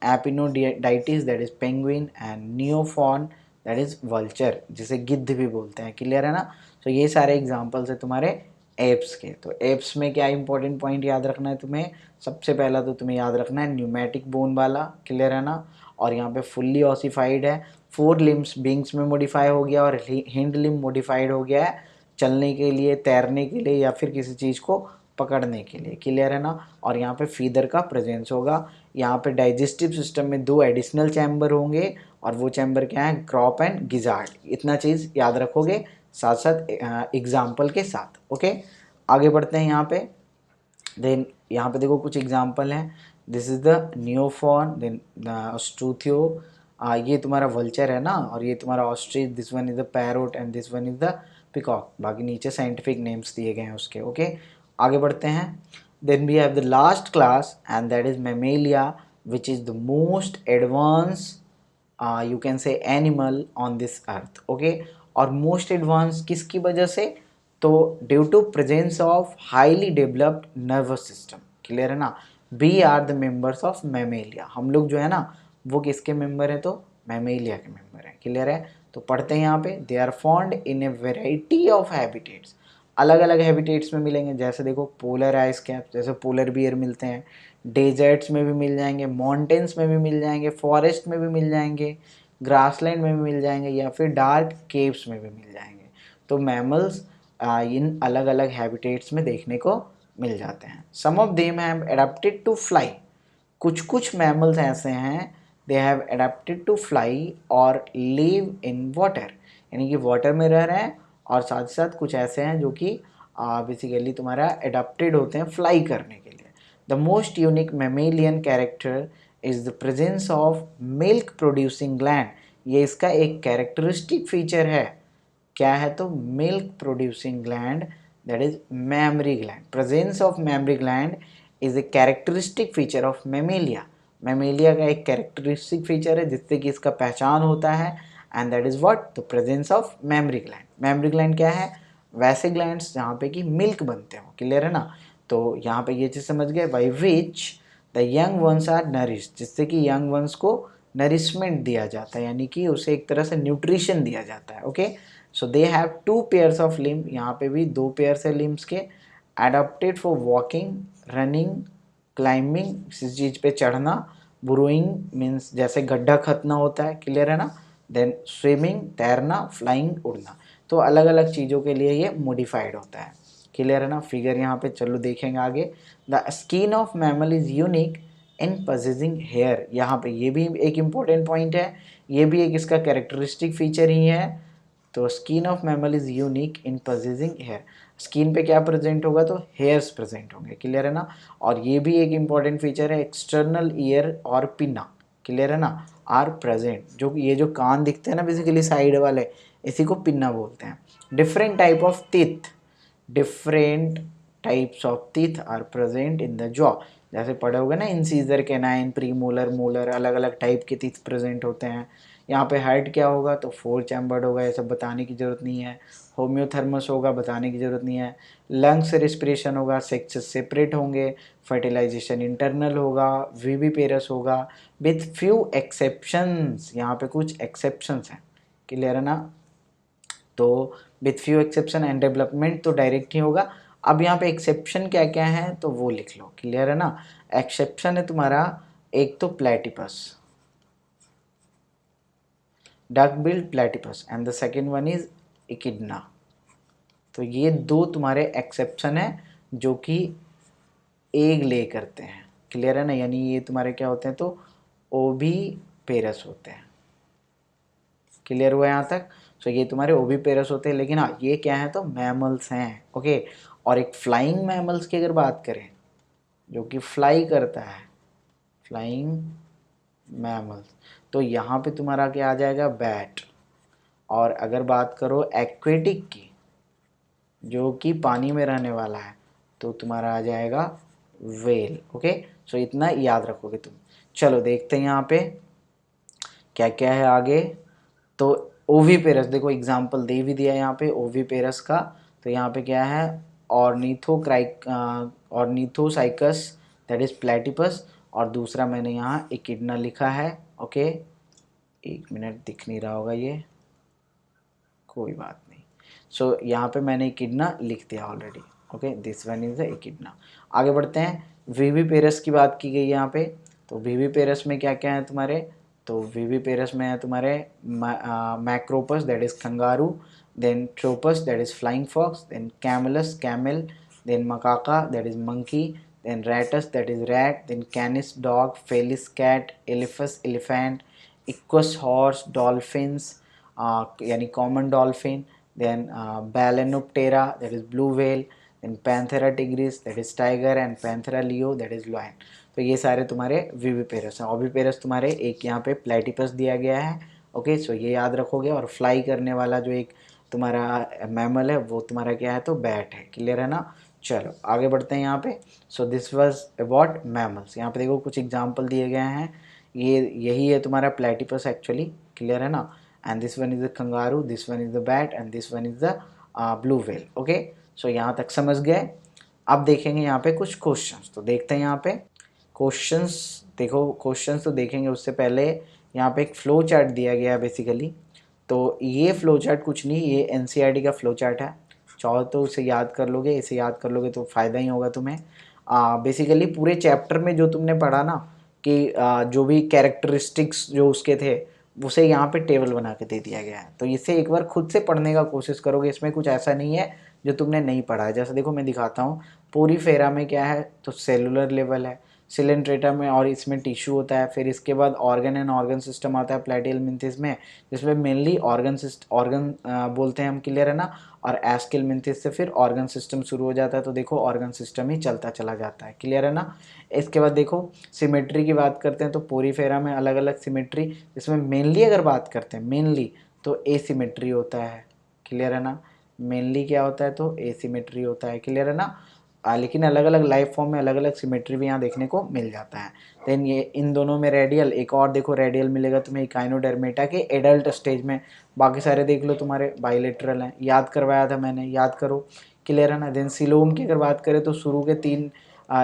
Speaker 1: Apinoditis that is penguin, and Neofawn that is vulture, जिसे गिद्ध भी बोलते हैं, क्लियर है ना। तो ये सारे एग्जाम्पल्स है तुम्हारे एप्स के। तो एप्स में क्या इंपॉर्टेंट पॉइंट याद रखना है तुम्हें, सबसे पहला तो तुम्हें याद रखना है न्यूमेटिक बोन वाला, क्लियर है ना। और यहाँ पे फुल्ली ऑसिफाइड है, 4 लिम्स बिंग्स में मॉडिफाई हो गया, और हिंड लिम्ब मॉडिफाइड हो गया है चलने के लिए, तैरने के लिए, या फिर किसी चीज़ को पकड़ने के लिए, क्लियर है ना। और यहाँ पे फीदर का प्रेजेंस होगा। यहाँ पे डाइजेस्टिव सिस्टम में 2 एडिशनल चैम्बर होंगे, और वो चैम्बर क्या है, क्रॉप एंड गिजार्ड, इतना चीज़ याद रखोगे साथ साथ एग्जाम्पल के साथ, ओके। आगे बढ़ते हैं यहाँ पे। देन यहाँ पे देखो कुछ एग्जाम्पल हैं, this is the Neophron, then Struthio, ये तुम्हारा वल्चर है ना, और ये तुम्हारा ostrich, this one is the parrot, and this one is the peacock, बाकी नीचे साइंटिफिक नेम्स दिए गए हैं उसके, ओके। आगे बढ़ते हैं। Then we have the last class and that is mammalia, which is the most advance you can say animal on this earth, okay. और मोस्ट एडवांस किसकी वजह से, तो due to presence of highly developed nervous system, clear है ना। We are the members of mammalia, हम लोग जो है ना वो किसके मेंबर हैं, तो मेमेलिया के मेंबर हैं, क्लियर है। तो पढ़ते हैं यहाँ पे, they are found in a variety of habitats, अलग अलग हैबिटेट्स में मिलेंगे, जैसे देखो पोलर आइस कैप, जैसे पोलर बियर मिलते हैं, डेजर्ट्स में भी मिल जाएंगे, माउंटेन्स में भी मिल जाएंगे, फॉरेस्ट में भी मिल जाएंगे, ग्रासलैंड में भी मिल जाएंगे, या फिर डार्क केव्स में भी मिल जाएंगे। तो मैमल्स इन अलग अलग हैबिटेट्स में देखने को मिल जाते हैं। Some of them have adapted to fly, कुछ कुछ मैमल्स ऐसे हैं they have adapted to fly और लिव इन वाटर, यानी कि वाटर में रह रहे हैं, और साथ साथ कुछ ऐसे हैं जो कि बेसिकली तुम्हारा एडेप्टेड होते हैं फ्लाई करने के लिए। The most unique mammalian character is the presence of milk producing gland, ये इसका एक कैरेक्टरिस्टिक फीचर है। क्या है तो milk producing gland, that is mammary gland. Presence of mammary gland is a characteristic feature of Mammalia. Mammalia का एक कैरेक्टरिस्टिक फीचर है जिससे कि इसका पहचान होता है, and that is what, the presence of mammary gland. Mammary gland क्या है, वैसे ग्लैंड्स जहाँ पे कि मिल्क बनते हो, क्लियर है ना। तो यहाँ पे ये चीज़ समझ गए, by which the young ones are nourish, जिससे कि यंग वंस को नरिशमेंट दिया जाता है, यानी कि उसे एक तरह से न्यूट्रिशन दिया जाता है। Okay, so they have 2 pairs of limb, यहाँ पे भी 2 पेयर्स है लिम्ब्स के, adapted for walking, running, climbing, किसी चीज़ पे चढ़ना, बुरोइंग मीन्स जैसे गड्ढा खतना होता है, क्लियर है ना, देन स्विमिंग तैरना, फ्लाइंग उड़ना। तो अलग अलग चीज़ों के लिए ये मॉडिफाइड होता है, क्लियर है ना। फिगर यहाँ पे चलो देखेंगे आगे। The skin of mammal is unique in possessing hair, यहाँ पे ये भी एक इम्पोर्टेंट पॉइंट है, ये भी एक इसका कैरेक्टरिस्टिक फीचर ही है। तो skin of mammal is unique in possessing hair, skin पे क्या प्रेजेंट होगा तो हेयर्स प्रेजेंट होंगे, क्लियर है ना। और ये भी एक इम्पॉर्टेंट फीचर है, एक्सटर्नल ईयर और पिन्ना, क्लियर है ना, आर प्रेजेंट। जो ये जो कान दिखते हैं ना बेसिकली साइड वाले, इसी को पिन्ना बोलते हैं। Different type of teeth, different types of teeth are present in the jaw, जैसे पढ़े होगे ना इंसीजर, कैनाइन, प्रीमोलर, मोलर, अलग अलग टाइप के टीथ प्रेजेंट होते हैं। यहाँ पे हार्ट क्या होगा तो 4 चैम्बर्ड होगा, ये सब बताने की ज़रूरत नहीं है। होम्योथर्मस होगा, बताने की ज़रूरत नहीं है। लंग्स रिस्पिरेशन होगा, सेक्सेस सेपरेट होंगे, फर्टिलाइजेशन इंटरनल होगा, विविपेरस होगा विथ फ्यू एक्सेप्शंस, यहाँ पे कुछ एक्सेप्शंस हैं, क्लियर है ना। तो with few exception and development तो डायरेक्ट ही होगा। अब यहाँ पे एक्सेप्शन क्या क्या है तो वो लिख लो, क्लियर है ना। एक्सेप्शन है तुम्हारा एक तो platypus, duck billed platypus, and the second one is echidna. तो ये 2 तुम्हारे एक्सेप्शन है जो कि एग ले करते हैं, क्लियर है ना, यानी ये तुम्हारे क्या होते हैं तो ओवी पेरस होते हैं, क्लियर हुआ यहाँ तक। सो ये तुम्हारे ओवी पेरस होते हैं, लेकिन हाँ ये क्या है तो मैमल्स हैं, ओके। और एक फ्लाइंग मैमल्स की अगर बात करें जो कि फ्लाई करता है, फ्लाइंग मैमल्स, तो यहाँ पे तुम्हारा क्या आ जाएगा बैट। और अगर बात करो एक्वेटिक की जो कि पानी में रहने वाला है, तो तुम्हारा आ जाएगा वेल, ओके। सो इतना याद रखोगे तुम। चलो देखते हैं यहाँ पे क्या क्या है आगे। तो ओवीपेरस देखो एग्जाम्पल दे भी दिया यहाँ पे ओवीपेरस का। तो यहाँ पे क्या है ऑर्निथोसाइकस दैट इज प्लेटिपस, और दूसरा मैंने यहाँ इकिडना लिखा है, ओके। एक मिनट दिख नहीं रहा होगा ये, कोई बात नहीं। सो यहाँ पे मैंने इकिडना लिख दिया already, okay, this one is the echidna. आगे बढ़ते हैं, विविपेरस की बात की गई यहाँ पे। तो विविपेरस में क्या क्या है तुम्हारे, तो विविपेरस में है तुम्हारे Macropus that is kangaroo, then Pteropus that is flying fox, then Camelus camel, then Macaca that is monkey, then Rattus that is rat, then Canis dog, Felis cat, Elephas elephant, Equus horse, dolphins यानी common dolphin, then Balaenoptera that is blue whale, then Panthera tigris that is tiger, and Panthera leo that is lion. तो ये सारे तुम्हारे विविपेरस हैं। ओविपेरस तुम्हारे एक यहाँ पे प्लेटिपस दिया गया है, ओके। सो ये याद रखोगे। और फ्लाई करने वाला जो एक तुम्हारा मैमल है वो तुम्हारा क्या है तो बैट है, क्लियर है ना। चलो आगे बढ़ते हैं यहाँ पे। So this was about mammals. यहाँ पे देखो कुछ एग्जाम्पल दिए गए हैं, ये यही है तुम्हारा प्लेटिपस एक्चुअली, क्लियर है ना। And this one is the kangaroo, this one is the bat, and this one is the blue whale, okay. So यहाँ तक समझ गए। अब देखेंगे यहाँ पे कुछ क्वेश्चंस, तो देखते हैं यहाँ पे क्वेश्चंस। देखो क्वेश्चंस तो देखेंगे उससे पहले यहाँ पे एक फ्लो चार्ट दिया गया है बेसिकली। तो ये फ्लो चार्ट कुछ नहीं, ये एनसीईआरटी का फ्लो चार्ट है। चाहो तो उसे याद कर लोगे, इसे याद कर लोगे तो फ़ायदा ही होगा तुम्हें। बेसिकली पूरे चैप्टर में जो तुमने पढ़ा ना कि जो भी कैरेक्टरिस्टिक्स जो उसके थे उसे यहाँ पे टेबल बना के दे दिया गया है। तो इसे एक बार खुद से पढ़ने का कोशिश करोगे, इसमें कुछ ऐसा नहीं है जो तुमने नहीं पढ़ा है। जैसे देखो मैं दिखाता हूँ, पूरी फेरा में क्या है तो सेलुलर लेवल है, सिलेंट्रेटा में, और इसमें टिश्यू होता है। फिर इसके बाद ऑर्गन एंड ऑर्गन सिस्टम आता है प्लेटिहेलमिन्थेस में, जिसमें मेनली ऑर्गन बोलते हैं हम, क्लियर है ना। और एस्केलमिन्थेस से फिर ऑर्गन सिस्टम शुरू हो जाता है, तो देखो ऑर्गन सिस्टम ही चलता चला जाता है, क्लियर है ना। इसके बाद देखो सिमेट्री की बात करते हैं तो पोरीफेरा में अलग अलग सिमेट्री, इसमें मेनली अगर बात करते हैं मेनली तो एसिमेट्री होता है, क्लियर है ना। मेनली क्या होता है तो एसिमेट्री होता है, क्लियर है ना। लेकिन अलग अलग लाइफ फॉर्म में अलग अलग सिमेट्री भी यहाँ देखने को मिल जाता है। देन ये इन दोनों में रेडियल, एक और देखो रेडियल मिलेगा तुम्हें इकाइनोडर्मेटा के एडल्ट स्टेज में। बाकी सारे देख लो तुम्हारे बाइलेटरल हैं, याद करवाया था मैंने, याद करो, क्लियर है ना। देन सिलोम की अगर बात करें तो शुरू के 3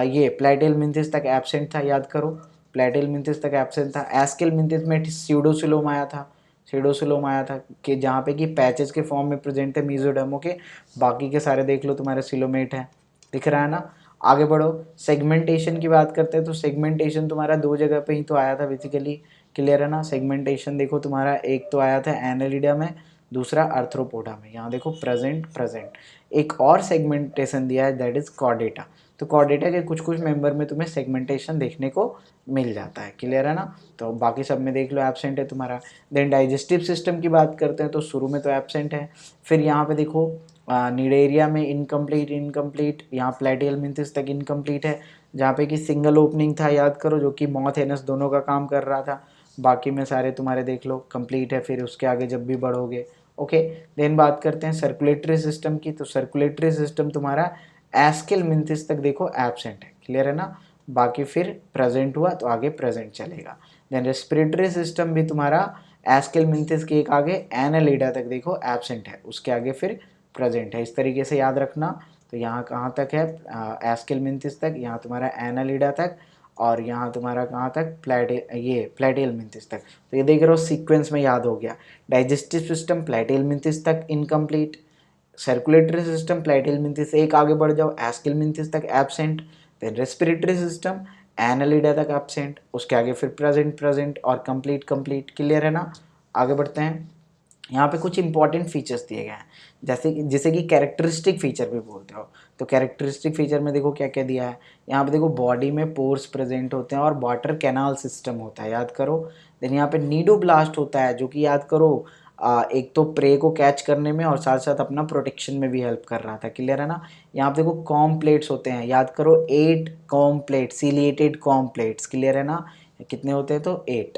Speaker 1: ये प्लेटिहेलमिन्थेस तक एब्सेंट था, याद करो, प्लेटिहेलमिन्थेस तक एब्सेंट था। एस्केलमिन्थेस में स्यूडोसिलोम आया था, सीडोसिलोम आया था कि जहाँ पे कि पैचेस के फॉर्म में प्रेजेंट थे मीजोडर्मो के। बाकी के सारे देख लो तुम्हारे सिलोमेट हैं, दिख रहा है ना। आगे बढ़ो, सेगमेंटेशन की बात करते हैं तो सेगमेंटेशन तुम्हारा 2 जगह पे ही तो आया था बेसिकली, क्लियर है ना। सेगमेंटेशन देखो तुम्हारा एक तो आया था एनालिडा में, दूसरा आर्थ्रोपोडा में। यहाँ देखो प्रेजेंट प्रेजेंट एक और सेगमेंटेशन दिया है, दैट इज कॉर्डेटा। तो कॉर्डेटा के कुछ कुछ मेंबर में तुम्हें सेगमेंटेशन देखने को मिल जाता है, क्लियर है ना। तो बाकी सब में देख लो एब्सेंट है तुम्हारा। देन डाइजेस्टिव सिस्टम की बात करते हैं तो शुरू में तो एब्सेंट है। फिर यहाँ पे देखो निडेरिया में इनकम्प्लीट इनकम्प्लीट, यहाँ प्लेटिहेलमिन्थेस तक इनकम्प्लीट है, जहाँ पे कि सिंगल ओपनिंग था, याद करो, जो कि मॉथ एनस दोनों का काम कर रहा था। बाकी में सारे तुम्हारे देख लो कंप्लीट है, फिर उसके आगे जब भी बढ़ोगे, ओके। देन बात करते हैं सर्कुलेटरी सिस्टम की, तो सर्कुलेटरी सिस्टम तुम्हारा एस्केलमिन्थेस तक देखो एब्सेंट है, क्लियर है ना। बाकी फिर प्रेजेंट हुआ तो आगे प्रेजेंट चलेगा। देन रेस्पिरेटरी सिस्टम भी तुम्हारा एस्केलमिन्थेस के एक आगे एनालिडा तक देखो एब्सेंट है, उसके आगे फिर प्रेजेंट है। इस तरीके से याद रखना। तो यहाँ कहाँ तक है, एस्केलमिन्थेस तक, यहाँ तुम्हारा एनालिडा तक, और यहाँ तुम्हारा कहाँ तक प्लेटिहेलमिन्थेस तक। तो ये देख रहे हो सीक्वेंस में याद हो गया। डाइजेस्टिव सिस्टम प्लेटिहेलमिन्थेस तक इनकम्प्लीट, सर्कुलेटरी सिस्टम प्लेटिहेलमिन्थेस से एक आगे बढ़ जाओ एस्केलमिन्थेस तक absent. Then respiratory system annelida तक एब्सेंट, उसके आगे फिर प्रेजेंट प्रेजेंट और कंप्लीट कंप्लीट, क्लियर है ना। आगे बढ़ते हैं। यहाँ पे कुछ इंपॉर्टेंट फीचर्स दिए गए हैं, जैसे कि कैरेक्टरिस्टिक फीचर भी बोलते हो। तो कैरेक्टरिस्टिक फीचर में देखो क्या क्या दिया है। यहाँ पे देखो बॉडी में पोर्स प्रेजेंट होते हैं और वाटर कैनाल सिस्टम होता है, याद करो। देन यहाँ पे नीडोब्लास्ट होता है, जो कि याद करो एक तो प्रे को कैच करने में और साथ साथ अपना प्रोटेक्शन में भी हेल्प कर रहा था, क्लियर है ना। यहाँ पे देखो कॉम प्लेट्स होते हैं, याद करो 8 com plate, ciliated com plates, clear है ना। कितने होते हैं तो 8,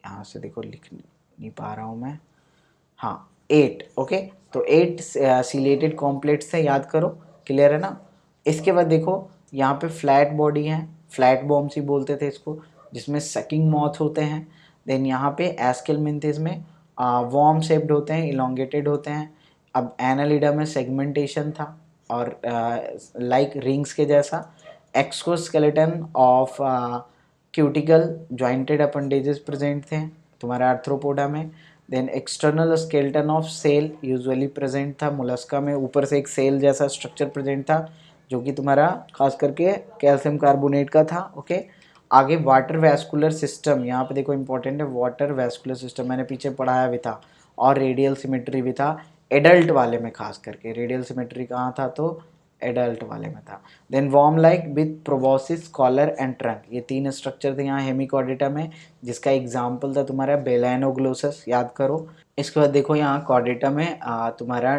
Speaker 1: यहाँ से देखो लिख नहीं पा रहा हूँ मैं, हाँ 8, ओके। तो 8 सिलेटेड कॉम्प्लेट्स से याद करो, क्लियर है ना। इसके बाद देखो यहाँ पे फ्लैट बॉडी है, फ्लैट बॉम्ब्स ही बोलते थे इसको, जिसमें सकिंग मॉथ होते हैं। देन यहाँ पे एस्केलमिन्थेस में वॉर्म शेप्ड होते हैं, इलोंगेटेड होते हैं। अब एनालिडा में सेगमेंटेशन था और लाइक रिंग्स के जैसा। Exoskeleton of cuticle jointed appendages present थे तुम्हारा आर्थ्रोपोडा में। Then external skeleton of shell usually present था मोलस्का में, ऊपर से एक सेल जैसा स्ट्रक्चर प्रेजेंट था, जो कि तुम्हारा खास करके कैल्शियम कार्बोनेट का था, ओके। आगे वाटर वैस्कुलर सिस्टम, यहाँ पे देखो इंपॉर्टेंट है वाटर वैस्कुलर सिस्टम, मैंने पीछे पढ़ाया भी था। और रेडियल सिमेट्री भी था एडल्ट वाले में, खास करके रेडियल सिमेट्री कहाँ था तो एडल्ट वाले में था। Then worm like with proboscis collar and trunk, ये 3 स्ट्रक्चर थे यहाँ हेमिकॉर्डेटा में, जिसका एग्जाम्पल था तुम्हारा बेलाइनोग्लोसस, याद करो। इसके बाद देखो यहाँ कॉर्डेटा में तुम्हारा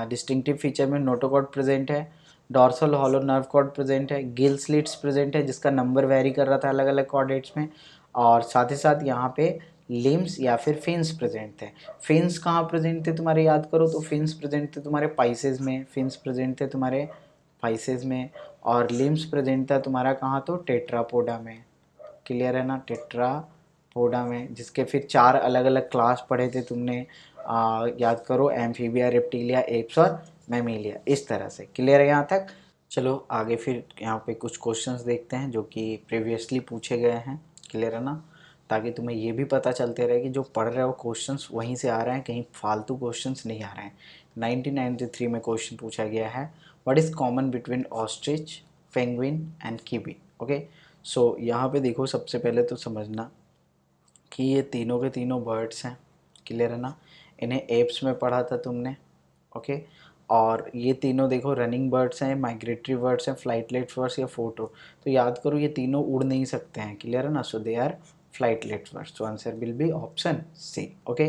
Speaker 1: डिस्टिंक्टिव फीचर में नोटोकॉर्ड प्रेजेंट है, dorsal hollow nerve cord present है, गिल स्लिट्स प्रेजेंट है, जिसका नंबर वेरी कर रहा था अलग अलग कॉर्डेट्स में, और साथ ही साथ यहाँ पे लिम्स या फिर फिन्स प्रेजेंट थे। फिन्स कहाँ प्रेजेंट थे तुम्हारे, याद करो, तो फिन्स प्रेजेंट थे तुम्हारे पाइसेस में, फिन्स प्रेजेंट थे तुम्हारे पाइसेस में, और लिम्स प्रेजेंट था तुम्हारा कहाँ तो टेट्रापोडा में, क्लियर है ना, टेट्रापोडा में, जिसके फिर 4 अलग अलग क्लास पढ़े थे तुमने, याद करो, एम्फीबिया, रेप्टिलिया, एप्स और मैमिलिया, इस तरह से, क्लियर है यहाँ तक। चलो आगे फिर यहाँ पे कुछ क्वेश्चंस देखते हैं जो कि प्रीवियसली पूछे गए हैं, क्लियर है ना, ताकि तुम्हें ये भी पता चलते रहे कि जो पढ़ रहे हो क्वेश्चंस वहीं से आ रहे हैं, कहीं फालतू क्वेश्चंस नहीं आ रहे हैं। 1993 में क्वेश्चन पूछा गया है, what is common between ostrich, penguin and kiwi, okay. So यहाँ पे देखो सबसे पहले तो समझना कि ये तीनों के तीनों बर्ड्स हैं, क्लियर है ना। इन्हें एप्स में पढ़ा था तुमने, ओके। और ये तीनों देखो रनिंग बर्ड्स हैं, माइग्रेटरी बर्ड्स हैं, फ्लाइटलेट बर्ड्स या फोटो। तो याद करो ये तीनों उड़ नहीं सकते हैं, क्लियर है ना, so they are flightless birds. तो answer will be option C. Okay,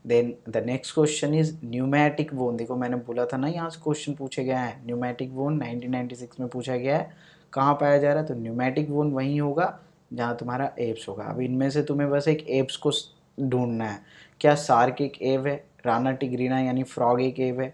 Speaker 1: then the next question is pneumatic bone. देखो मैंने बोला था ना यहाँ से क्वेश्चन पूछे गया है, न्यूमैटिक वोन 1996 में पूछा गया है, कहाँ पाया जा रहा है, तो न्यूमैटिक वोन वहीं होगा जहाँ तुम्हारा एप्स होगा। अब इनमें से तुम्हें बस एक एप्स को ढूंढना है। क्या सार्क एक एव है, राना टिग्रीना यानी फ्रॉग एक एव है,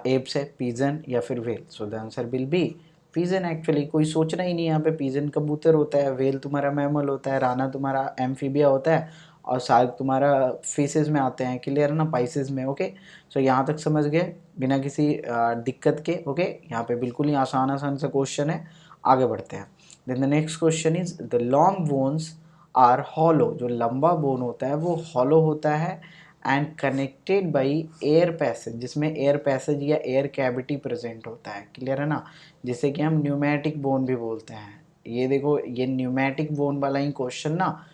Speaker 1: एप्स है, पिजन या फिर well. So the answer will B pigeon. Actually कोई सोचना ही नहीं है यहाँ पे, पिजन कबूतर होता है, वेल तुम्हारा मैमल होता है, राना तुम्हारा एम्फीबिया होता है और सार्क तुम्हारा फिशेज में आते हैं, क्लियर है ना, पाइसेस में। ओके, सो यहाँ तक समझ गए बिना किसी दिक्कत के। ओके, यहाँ पे बिल्कुल ही आसान आसान सा क्वेश्चन है, आगे बढ़ते हैं। Then the next question is the long bones are hollow. जो लंबा बोन होता है वो हॉलो होता है and connected by air passage, जिसमें एयर पैसेज या एयर कैविटी प्रेजेंट होता है, क्लियर है ना, जिसे कि हम न्यूमैटिक बोन भी बोलते हैं। ये देखो ये न्यूमैटिक बोन वाला ही क्वेश्चन ना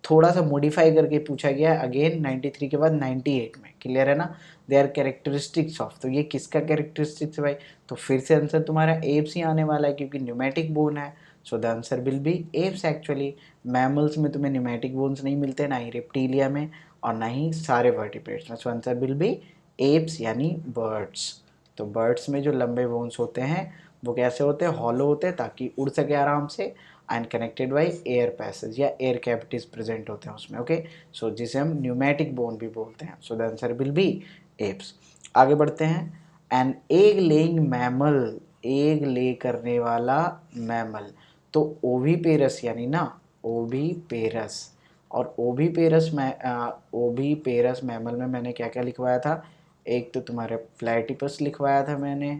Speaker 1: थोड़ा सा मॉडिफाई करके पूछा गया है अगेन 93 के बाद 98 में, क्लियर है ना। दे आर कैरेक्टरिस्टिक्स ऑफ, तो ये किसका कैरेक्टरिस्टिक्स है भाई, तो फिर से आंसर तुम्हारा एप्स ही आने वाला है क्योंकि न्यूमैटिक बोन है। So the answer will B apps. Actually mammals में तुम्हें न्यूमैटिक बोन्स नहीं मिलते, ना ही रेप्टीलिया में और ना ही सारे वर्टिब्रेट्स में। सो आंसर विल बी एप्स यानी बर्ड्स। तो बर्ड्स में जो लंबे बोन्स होते हैं वो कैसे होते हैं, हॉलो होते हैं ताकि उड़ सके आराम से, and connected by air passage या एयर कैविटीज प्रेजेंट होते हैं उसमें। ओके, सो जिसे हम न्यूमैटिक बोन भी बोलते हैं। सो the answer will B apps. आगे बढ़ते हैं। An egg laying mammal, egg ले करने वाला मैमल, तो ओवीपेरस यानी ना ओवीपेरस। और ओवीपेरस में ओवीपेरस मैमल में मैंने क्या क्या लिखवाया था, एक तो तुम्हारे प्लेटिपस लिखवाया था मैंने,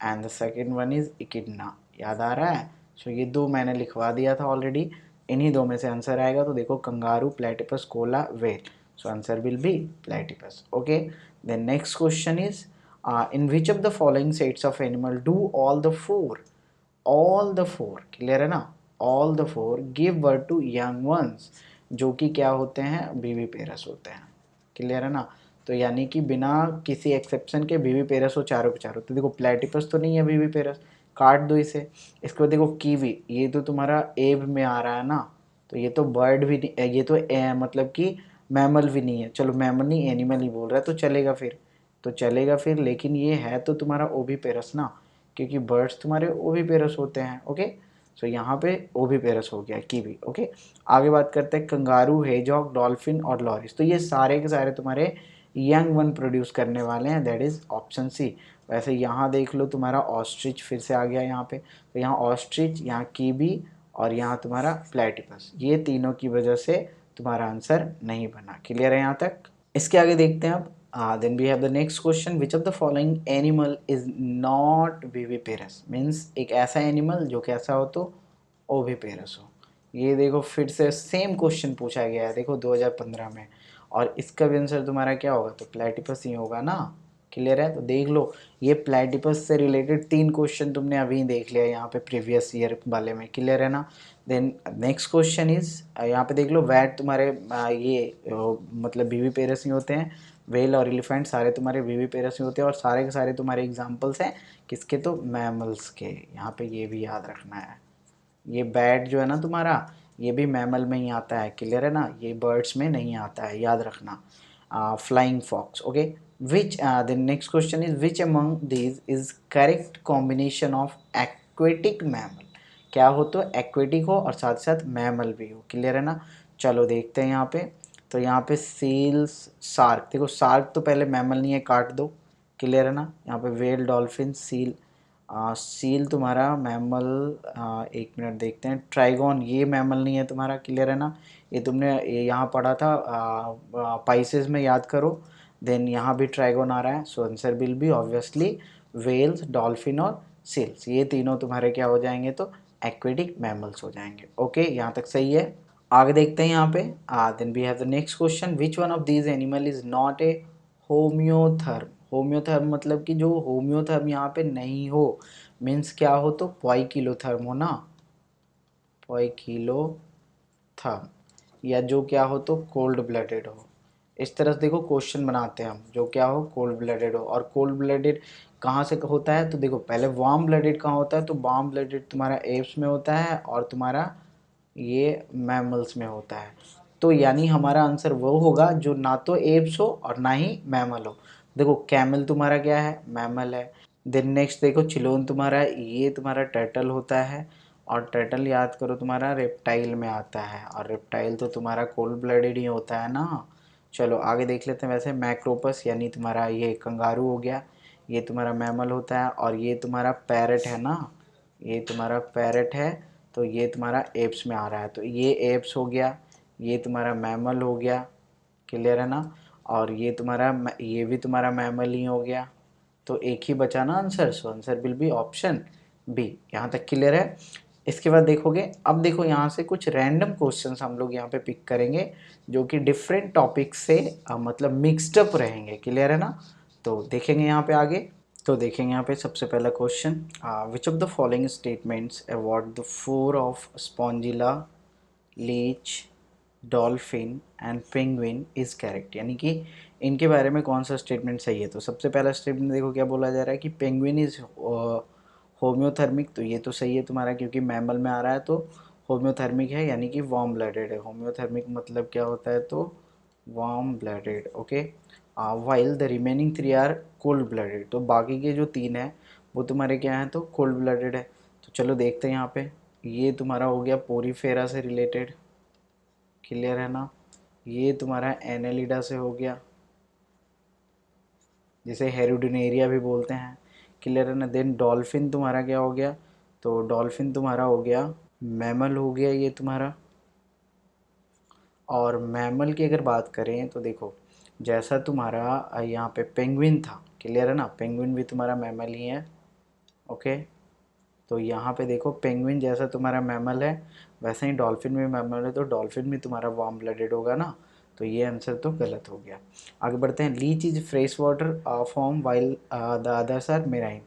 Speaker 1: and the second one is echidna, याद आ रहा है। सो ये दो मैंने लिखवा दिया था ऑलरेडी, इन्हीं दो में से आंसर आएगा। तो देखो kangaroo, platypus, koala, whale. So answer will be platypus. Okay, then next question is in which of the following sets of animal do all the four, clear है ना, all the four give birth to young ones, जो कि क्या होते हैं, बीवी पेरस होते हैं, क्लियर है ना। तो यानी कि बिना किसी एक्सेप्शन के बीवी पेरस हो चारों के चारों। तो देखो प्लेटिपस तो नहीं है बीवी पेरस, काट दो इसे। इसके बाद देखो कीवी, ये तो तुम्हारा एब में आ रहा है ना, तो ये तो बर्ड भी नहीं, ये तो मतलब कि मैमल भी नहीं है, चलो मैमल नहीं एनिमल ही बोल रहा है तो चलेगा फिर, तो चलेगा फिर, लेकिन ये है तो तुम्हारा ओविपेरस ना, क्योंकि बर्ड्स तुम्हारे ओविपेरस होते हैं। ओके, सो यहाँ पे ओविपेरस हो गया कीवी। ओके, आगे बात करते हैं कंगारू, हेजॉग, डॉल्फिन और लॉरिस। तो ये सारे के सारे तुम्हारे यंग वन प्रोड्यूस करने वाले हैं, दैट इज ऑप्शन सी। वैसे यहाँ देख लो तुम्हारा ऑस्ट्रिच फिर से आ गया यहाँ पे, तो यहाँ ऑस्ट्रिच, यहाँ कीवी और यहाँ तुम्हारा प्लेटिपस, ये तीनों की वजह से तुम्हारा आंसर नहीं बना, क्लियर है यहाँ तक। इसके आगे देखते हैं अब। Then we have the next question, which of the following animal is not viviparous, means एक ऐसा एनिमल जो कैसा हो तो ओविपेरस हो। ये देखो फिर से सेम क्वेश्चन पूछा गया है देखो 2015 में, और इसका भी आंसर तुम्हारा क्या होगा, तो प्लेटिपस ही होगा ना, क्लियर है। तो देख लो ये प्लेटिपस से रिलेटेड 3 क्वेश्चन तुमने अभी देख लिया यहाँ पे प्रीवियस ईयर वाले में, क्लियर है ना। देन नेक्स्ट क्वेश्चन इज, यहाँ पे देख लो वैट तुम्हारे मतलब बीवी पेरस ही होते हैं, वेल और एलिफेंट सारे तुम्हारे बीवी पेरस ही होते हैं, और सारे के सारे तुम्हारे एग्जाम्पल्स हैं किसके, तो मैमल्स के। यहाँ पे ये भी याद रखना है, ये बैट जो है ना तुम्हारा, ये भी मैमल में ही आता है, क्लियर है ना, ये बर्ड्स में नहीं आता है, याद रखना। Flying fox. Okay, which the next question is which among these is correct combination of aquatic mammal, क्या हो तो एक्वेटिक हो और साथ साथ मैमल भी हो, क्लियर है ना। चलो देखते हैं यहाँ पे, तो यहाँ पे सील्स, सार्क, देखो सार्क तो पहले मैमल नहीं है, काट दो, क्लियर है ना। यहाँ पे वेल, डॉल्फिन, सील, सील तुम्हारा मैमल, एक मिनट देखते हैं, ट्राइगॉन ये मैमल नहीं है तुम्हारा, क्लियर है ना, ये तुमने ये यहाँ पढ़ा था पाइसेस में, याद करो। देन यहाँ भी ट्राइगॉन आ रहा है, so answer will be obviously whales, dolphin और सील्स, ये तीनों तुम्हारे क्या हो जाएंगे, तो एक्वेटिक मैमल्स हो जाएंगे। ओके, यहाँ तक सही है। आगे देखते हैं यहाँ पे। Then we have the next question, which one of these animal is not a homeotherm. Homeotherm मतलब कि जो होम्योथर्म यहाँ पे नहीं हो, मीन्स क्या हो तो पॉइकिलोथर्म हो ना, पॉइकिलोथर्म, या जो क्या हो तो कोल्ड ब्लडेड हो। इस तरह से देखो क्वेश्चन बनाते हैं हम, जो क्या हो कोल्ड ब्लडेड हो, और कोल्ड ब्लडेड कहाँ से होता है, तो देखो पहले वार्म ब्लडेड कहाँ होता है, तो वार्म ब्लडेड तुम्हारा एप्स में होता है और तुम्हारा ये मैमल्स में होता है। तो यानी हमारा आंसर वो होगा जो ना तो एप्स हो और ना ही मैमल हो। देखो कैमल तुम्हारा क्या है, मैमल है। देन नेक्स्ट देखो चिलोन तुम्हारा, ये तुम्हारा टर्टल होता है, और टर्टल याद करो तुम्हारा रेप्टाइल में आता है, और रेप्टाइल तो तुम्हारा कोल्ड ब्लडेड ही होता है ना। चलो आगे देख लेते हैं। वैसे मैक्रोपस यानी तुम्हारा ये कंगारू हो गया, ये तुम्हारा मैमल होता है, और ये तुम्हारा पैरट है ना, ये तुम्हारा पैरट है, तो ये तुम्हारा एप्स में आ रहा है, तो ये एप्स हो गया, ये तुम्हारा मैमल हो गया, क्लियर है ना। और ये तुम्हारा ये भी तुम्हारा मैमल ही हो गया, तो एक ही बचा ना answer, so answer will be option B. यहाँ तक क्लियर है। इसके बाद देखोगे, अब देखो यहाँ से कुछ रैंडम क्वेश्चंस हम लोग यहाँ पे पिक करेंगे जो कि डिफरेंट टॉपिक से मतलब मिक्सड अप रहेंगे, क्लियर है ना। तो देखेंगे यहाँ पे आगे, तो देखेंगे यहाँ पे सबसे पहला question, which of the following statements about the four of spongilla, leech, dolphin and penguin is correct, यानी कि इनके बारे में कौन सा स्टेटमेंट सही है। तो सबसे पहला स्टेटमेंट देखो क्या बोला जा रहा है कि पेंगुइन इज होम्योथर्मिक, तो ये तो सही है तुम्हारा, क्योंकि मैमल में आ रहा है तो होम्योथर्मिक है, यानी कि वार्म ब्लडेड है। होम्योथर्मिक मतलब क्या होता है, तो warm blooded, okay. While the remaining three are cold blooded, तो बाकी के जो तीन है वो तुम्हारे क्या हैं, तो कोल्ड ब्लडेड है। तो चलो देखते हैं यहाँ पे, ये तुम्हारा हो गया पोरीफेरा से रिलेटेड, क्लियर है ना। ये तुम्हारा एनेलिडा से हो गया, जिसे हेरुडिनेरिया भी बोलते हैं, क्लियर है ना। देन डॉल्फिन तुम्हारा क्या हो गया, तो डॉल्फिन तुम्हारा हो गया मैमल हो गया ये तुम्हारा। और मैमल की अगर बात करें तो देखो, जैसा तुम्हारा यहाँ पे पेंगुइन था, क्लियर है ना, पेंगुइन भी तुम्हारा मैमल ही है, ओके। तो यहाँ पे देखो पेंगुइन जैसा तुम्हारा मैमल है, वैसे ही डॉल्फिन भी मैमल है, तो डॉल्फिन भी तुम्हारा वार्म ब्लडेड होगा ना। तो ये आंसर तो गलत हो गया। आगे बढ़ते हैं। Leech is fresh water form while the others are marine,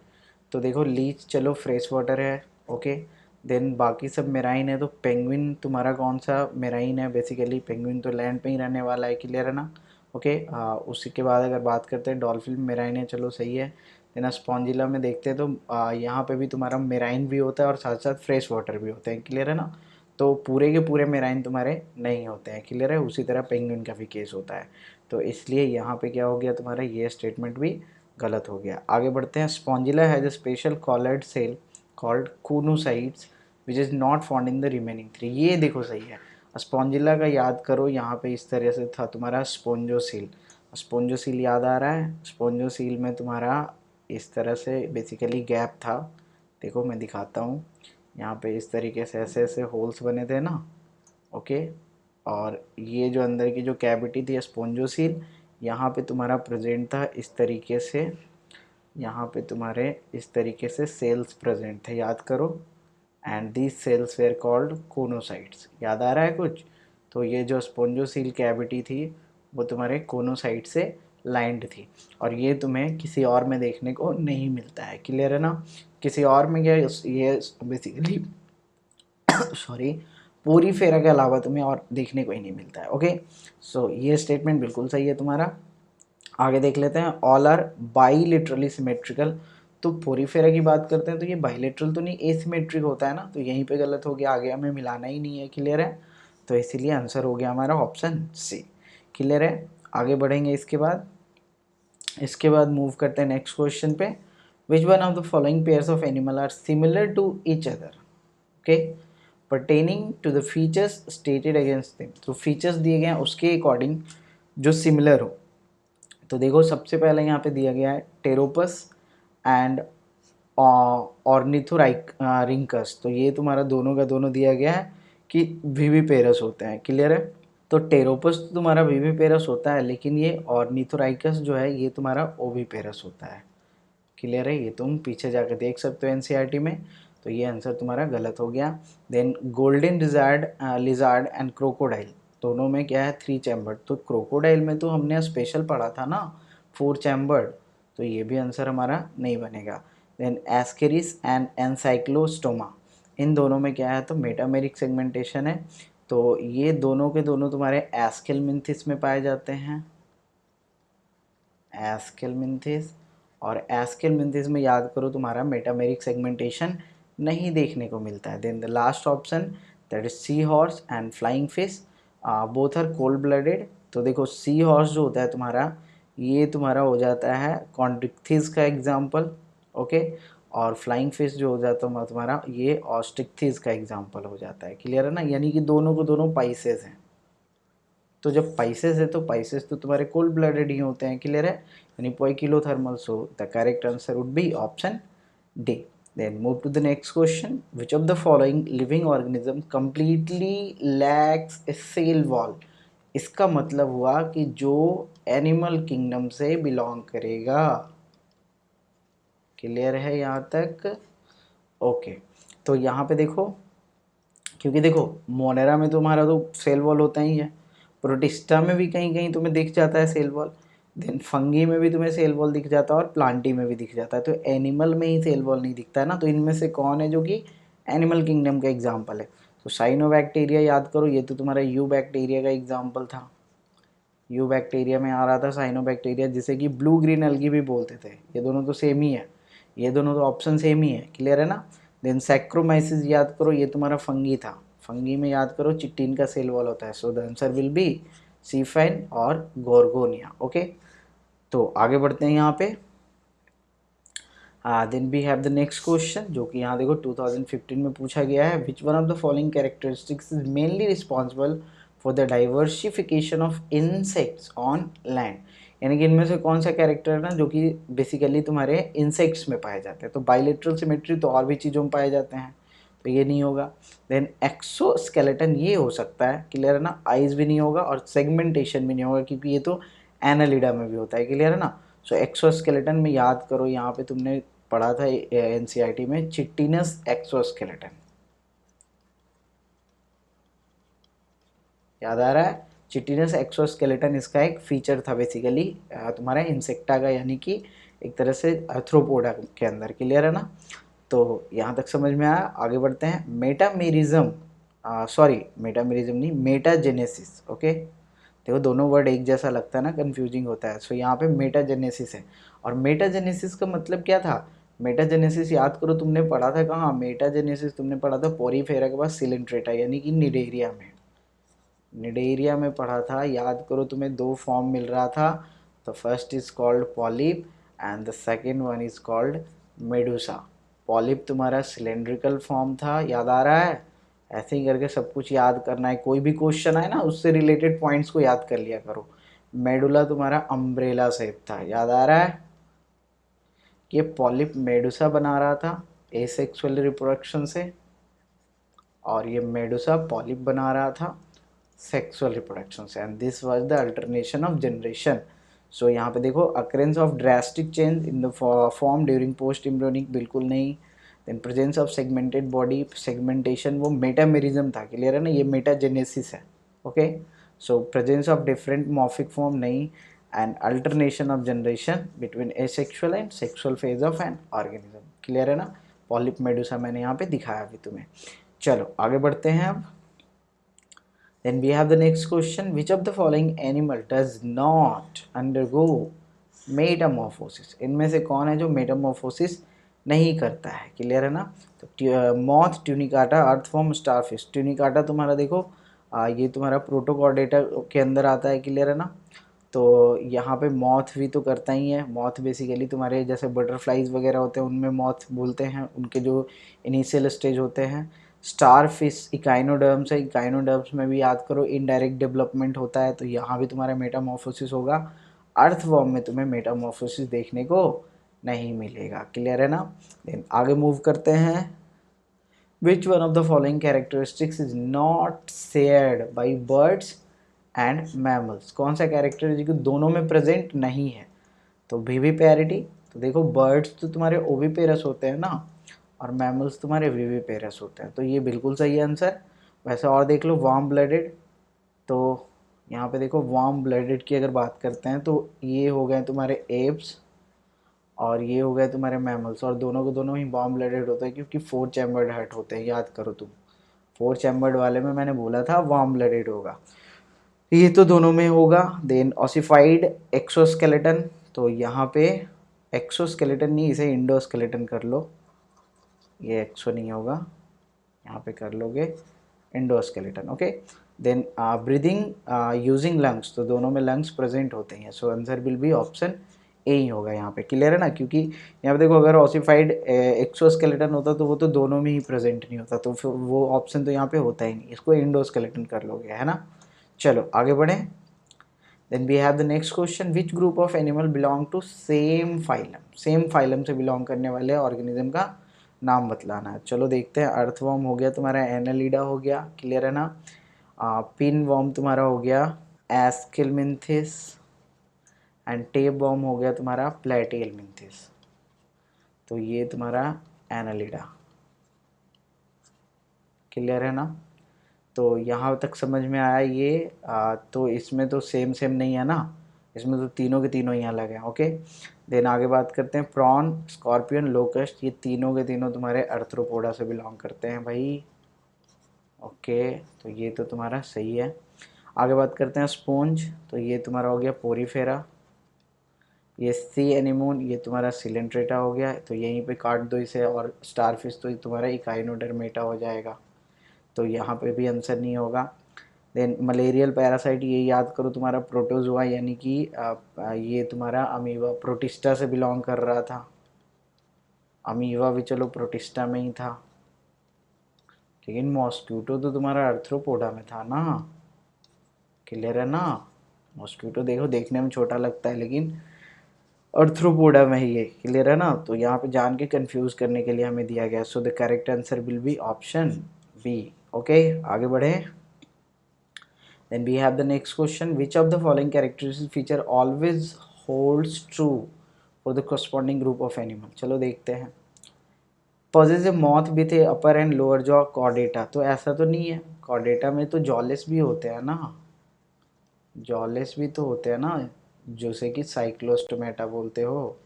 Speaker 1: तो देखो लीच चलो फ्रेश वाटर है, ओके। देन बाकी सब मेराइन है, तो पेंगुइन तुम्हारा कौन सा मेराइन है, बेसिकली पेंगुइन तो लैंड पे ही रहने वाला है, क्लियर है ना, ओके। उसी के बाद अगर बात करते हैं डॉल्फिन मेराइन है, चलो सही है। देन स्पॉन्जिला में देखते हैं तो यहाँ पे भी तुम्हारा मेराइन भी होता है और साथ साथ फ्रेश वाटर भी होते हैं, क्लियर है ना। तो पूरे के पूरे मेराइन तुम्हारे नहीं होते हैं, क्लियर है। उसी तरह पेंगुइन का भी केस होता है, तो इसलिए यहाँ पे क्या हो गया तुम्हारा, ये स्टेटमेंट भी गलत हो गया। आगे बढ़ते हैं। Spongilla has a special collared cell called choanocytes which is not found in the remaining three, ये देखो सही है। स्पॉन्जिला का याद करो, यहाँ पे इस तरह से था तुम्हारा स्पोंजोसील, स्पोंजोसील याद आ रहा है। स्पोंजोसील में तुम्हारा इस तरह से बेसिकली गैप था, देखो मैं दिखाता हूँ, यहाँ पे इस तरीके से ऐसे ऐसे होल्स बने थे ना, ओके। और ये जो अंदर की जो कैविटी थी स्पोंजोसील, यहाँ पे तुम्हारा प्रेजेंट था इस तरीके से, यहाँ पे तुम्हारे इस तरीके से सेल्स प्रेजेंट थे, याद करो। And these cells were called choanocytes, याद आ रहा है कुछ। तो ये जो स्पोंजोसील कैविटी थी वो तुम्हारे कोनोसाइट से लाइंड थी, और ये तुम्हें किसी और में देखने को नहीं मिलता है, क्लियर है ना। किसी और में क्या ये बेसिकली सॉरी पोरीफेरा के अलावा तुम्हें और देखने को ही नहीं मिलता है, ओके। सो ये स्टेटमेंट बिल्कुल सही है तुम्हारा। आगे देख लेते हैं। ऑल आर बाईलिटरली सिमेट्रिकल, तो पोरीफेरा की बात करते हैं तो ये बाईलिटरल तो नहीं, एसिमेट्रिक होता है ना, तो यहीं पे गलत हो गया, आगे हमें मिलाना ही नहीं है, क्लियर है। तो इसीलिए आंसर हो गया हमारा ऑप्शन सी, क्लियर है। आगे बढ़ेंगे इसके बाद मूव करते हैं नेक्स्ट क्वेश्चन पे। Which one of the following pairs of animal are similar to each other, okay, pertaining to the features stated against them, तो फीचर्स दिए गए हैं उसके अकॉर्डिंग जो सिमिलर हो। तो देखो सबसे पहले यहाँ पे दिया गया है टेरोपस एंड ऑर्निथोराइंकस, तो ये तुम्हारा दोनों का दोनों दिया गया है कि विविपेरस होते हैं, क्लियर है। तो टेरोपस तो तुम्हारा विविपेरस होता है, लेकिन ये ऑर्निथोराइकस जो है ये तुम्हारा ओविपेरस होता है, क्लियर है। ये तुम पीछे जाकर देख सकते हो एनसीईआरटी में। तो ये आंसर तुम्हारा गलत हो गया। Then golden lizard and crocodile, दोनों में क्या है, थ्री चैम्बर्ड, तो क्रोकोडाइल में तो हमने स्पेशल पढ़ा था ना फोर चैम्बर्ड, तो ये भी आंसर हमारा नहीं बनेगा। देन एस्केरिस एंड एनसाइक्लोस्टोमा, इन दोनों में क्या है, तो मेटामेरिक सेगमेंटेशन है, तो ये दोनों के दोनों तुम्हारे एस्केलमिंथिस में पाए जाते हैं, एस्केलमिंथिस। और एस्केलमेंथिस में याद करो तुम्हारा मेटामेरिक सेगमेंटेशन नहीं देखने को मिलता है। Then the last option that is sea horse and flying fish, both are cold blooded. तो देखो सी हॉर्स जो होता है तुम्हारा, ये तुम्हारा हो जाता है कॉन्ड्रिक्थिस का एग्जाम्पल, ओके, और फ्लाइंग फिश जो हो जाता है तुम्हारा ये ऑस्ट्रिक्थिस का एग्जाम्पल हो जाता है। क्लियर है ना, यानी कि दोनों को दोनों पाइसेस हैं। तो जब पाइसेस है तो पाइसेस तो तुम्हारे कोल्ड ब्लडेड ही होते हैं। क्लियर है, यानी poikilothermal. So the correct answer would be option D. Then move to the next question. Which of the following living organism completely lacks a cell wall? इसका मतलब हुआ कि जो एनिमल किंगडम से बिलोंग करेगा। क्लियर है यहाँ तक? ओके, तो यहाँ पे देखो, क्योंकि देखो मोनेरा में तुम्हारा तो सेल वॉल होता ही है, प्रोटिस्टा में भी कहीं कहीं तुम्हें दिख जाता है सेल वॉल, देन फंगी में भी तुम्हें सेल वॉल दिख जाता है और प्लांटी में भी दिख जाता है। तो एनिमल में ही सेल वॉल नहीं दिखता है ना, तो इनमें से कौन है जो कि एनिमल किंगडम का एग्जाम्पल है? तो साइनोबैक्टीरिया याद करो, ये तो तुम्हारा यू बैक्टीरिया का एग्जाम्पल था। यू बैक्टीरिया में आ रहा था साइनोबैक्टीरिया, जिसे कि ब्लू ग्रीन एल्गी भी बोलते थे। ये दोनों तो सेम ही है, ये दोनों तो ऑप्शन सेम ही है। क्लियर है ना? देन सैक्रोमाइसिस याद करो, ये तुम्हारा फंगी था। फंगी में याद करो चिट्टीन का सेल वॉल होता है। So the answer will be सीफाइन और गोर्गोनिया। ओके, तो आगे बढ़ते हैं यहाँ पे। Then we have the next question, जो कि यहाँ देखो 2015 में पूछा गया है। Which one of the following characteristics is mainly responsible for the diversification of insects on land? यानी कि इनमें से कौन सा कैरेक्टर है ना जो कि बेसिकली तुम्हारे इंसेक्ट्स में पाए जाते हैं? तो बाइलेटरल सिमेट्री तो और भी चीज़ों में पाए जाते हैं, तो ये नहीं होगा। देन एक्सोस्केलेटन ये हो सकता है। क्लियर है ना? आइज भी नहीं होगा और सेगमेंटेशन भी नहीं होगा, क्योंकि ये तो एनालिडा में भी होता है। क्लियर है ना? सो एक्सोस्केलेटन में याद करो, यहाँ पे तुमने पढ़ा था एनसीईआरटी में चिट्टिनस एक्सोस्केलेटन, याद आ रहा है? चिट्टिनस एक्सोस्केलेटन इसका एक फीचर था बेसिकली तुम्हारा इंसेक्टा का, यानी कि एक तरह से आर्थ्रोपोडा के अंदर। क्लियर है ना? तो यहाँ तक समझ में आया। आगे बढ़ते हैं। मेटामेरिज्म, सॉरी मेटामेरिज्म नहीं, मेटाजेनेसिस। ओके, देखो दोनों वर्ड एक जैसा लगता है ना, कंफ्यूजिंग होता है। सो यहाँ पे मेटाजेनेसिस है। और मेटाजेनेसिस का मतलब क्या था? मेटाजेनेसिस याद करो तुमने पढ़ा था कहाँ? मेटाजेनेसिस तुमने पढ़ा था पोरीफेरा के बाद सिलेंट्रेटा, यानी कि निडेरिया में। निडेरिया में पढ़ा था, याद करो तुम्हें दो फॉर्म मिल रहा था। The first is called polyp and the second one is called Medusa. Polyp तुम्हारा सिलेंड्रिकल फॉर्म था, याद आ रहा है? ऐसे ही करके सब कुछ याद करना है, कोई भी क्वेश्चन आए ना उससे रिलेटेड पॉइंट्स को याद कर लिया करो। मेडुला तुम्हारा अम्ब्रेला शेप था, याद आ रहा है? ये पॉलिप मेडुसा बना रहा था एसेक्सुअल रिप्रोडक्शन से, और ये मेडुसा पॉलिप बना रहा था सेक्सुअल रिप्रोडक्शन से, and this was the alternation of generation. So यहाँ पे देखो occurrence of drastic change in the form during post embryonic, बिल्कुल नहीं। Then presence of segmented body, segmentation वो मेटामेरिज्म था। क्लियर है ना? ये मेटाजेनेसिस है। Okay, so presence of different morphic form नहीं, and alternation of generation between asexual and sexual phase of an organism. Clear है ना? पॉलिप मेडुसा मैंने यहाँ पे दिखाया अभी तुम्हें। चलो आगे बढ़ते हैं अब। Then we have the next question. Which of the following animal does not undergo metamorphosis? इनमें से कौन है जो मेटामॉर्फोसिस नहीं करता है? क्लियर है ना? तो moth, Tunicata, earthworm, starfish. Tunicata तुम्हारा देखो ये तुम्हारा प्रोटोकॉर्डेटा के अंदर आता है। क्लियर है ना? तो यहाँ पे मॉथ भी तो करता ही है। मॉथ बेसिकली तुम्हारे जैसे बटरफ्लाइज वगैरह होते हैं उनमें मॉथ बोलते हैं, उनके जो इनिशियल स्टेज होते हैं। स्टार फिश इकाइनोडर्म्स है, इकाइनोडर्म्स में भी याद करो इनडायरेक्ट डेवलपमेंट होता है, तो यहाँ भी तुम्हारा मेटामॉर्फोसिस होगा। अर्थवॉर्म में तुम्हें मेटामॉर्फोसिस देखने को नहीं मिलेगा। क्लियर है ना? देन आगे मूव करते हैं। विच one of the following characteristics is not shared by birds and mammals? कौन सा कैरेक्टर है जो दोनों में प्रेजेंट नहीं है? तो विविपेरिटी, तो देखो बर्ड्स तो तुम्हारे ओविपेरस होते हैं ना, और मैमल्स तुम्हारे विविपेरस होते हैं, तो ये बिल्कुल सही आंसर। वैसे और देख लो वार्म ब्लडेड, तो यहाँ पे देखो वार्म ब्लडेड की अगर बात करते हैं तो ये हो गए तुम्हारे एप्स और ये हो गए तुम्हारे मैमल्स, और दोनों को दोनों ही वार्म ब्लडेड होते हैं क्योंकि 4 चैम्बर्ड हार्ट होते हैं। याद करो तुम, 4 चैम्बर्ड वाले में मैंने बोला था वार्म ब्लडेड होगा, ये तो दोनों में होगा। देन ऑसिफाइड एक्सोस्केलेटन, तो यहाँ पे एक्सोस्केलेटन नहीं, इसे इंडोस्केलेटन कर लो, ये एक्सो नहीं होगा, यहाँ पे कर लोगे endoskeleton. Okay, then breathing using lungs, तो दोनों में लंग्स प्रेजेंट होते हैं, so answer will be option A ही होगा यहाँ पे। क्लियर है ना, क्योंकि यहाँ पे देखो अगर ऑसिफाइड एक्सोस्केलेटन होता तो वो तो दोनों में ही प्रेजेंट नहीं होता, तो फिर वो ऑप्शन तो यहाँ पे होता ही नहीं, इसको इंडोस्केलेटन कर लोगे, है ना। चलो आगे बढ़ें। Then we have the next question, which group of animal belong to same phylum, same phylum से बिलोंग करने वाले ऑर्गेनिज्म का नाम बतलाना है। चलो देखते हैं, अर्थवर्म हो गया तुम्हारा, एनालिडा हो गया, क्लियर है ना, पिन वर्म तुम्हारा हो गया एस्किलमिंथिस, एंड टेप वर्म हो गया तुम्हारा प्लेटिहेलमिंथिस, तो ये तुम्हारा एनालिडा, क्लियर है ना। तो यहाँ तक समझ में आया ये, तो इसमें तो सेम सेम नहीं है ना, इसमें तो तीनों के तीनों ही अलग हैं। ओके, देन आगे बात करते हैं, प्रॉन, स्कॉर्पियन, लोकस्ट, ये तीनों के तीनों तुम्हारे अर्थ्रोपोडा से बिलोंग करते हैं भाई। ओके, तो ये तो तुम्हारा सही है। आगे बात करते हैं, स्पोंज, तो ये तुम्हारा हो गया पोरीफेरा। ये सी एनिमोन, ये तुम्हारा सिलेंट्रेटा हो गया, तो यहीं पे काट दो इसे, और स्टारफिश तो तुम्हारा इकाइनोडर्मेटा हो जाएगा, तो यहाँ पे भी आंसर नहीं होगा। देन मलेरियल पैरासाइट, ये याद करो तुम्हारा प्रोटोजोआ, यानी कि ये तुम्हारा अमीबा प्रोटिस्टा से बिलोंग कर रहा था, अमीबा भी चलो प्रोटिस्टा में ही था, लेकिन मॉस्क्यूटो तो तुम्हारा अर्थ्रोपोडा में था ना, क्लियर है ना। मॉस्क्यूटो देखो देखने में छोटा लगता है, लेकिन अर्थ्रोपोडा में ही है, क्लियर है ना। तो यहाँ पे जान के कंफ्यूज करने के लिए हमें दिया गया, so the correct answer will be option B. Okay, आगे बढ़े। Then we have the next question, which of the following characteristics feature always holds true for the corresponding group of animal। चलो देखते हैं। पॉजिटिव मॉथ भी थे, अपर एंड लोअर जॉ कॉर्डेटा, तो ऐसा तो नहीं है, कॉर्डेटा में तो जॉलेस भी होते हैं ना, जॉलेस भी तो होते हैं ना, जैसे कि साइक्लोस्टोमेटा बोलते हो,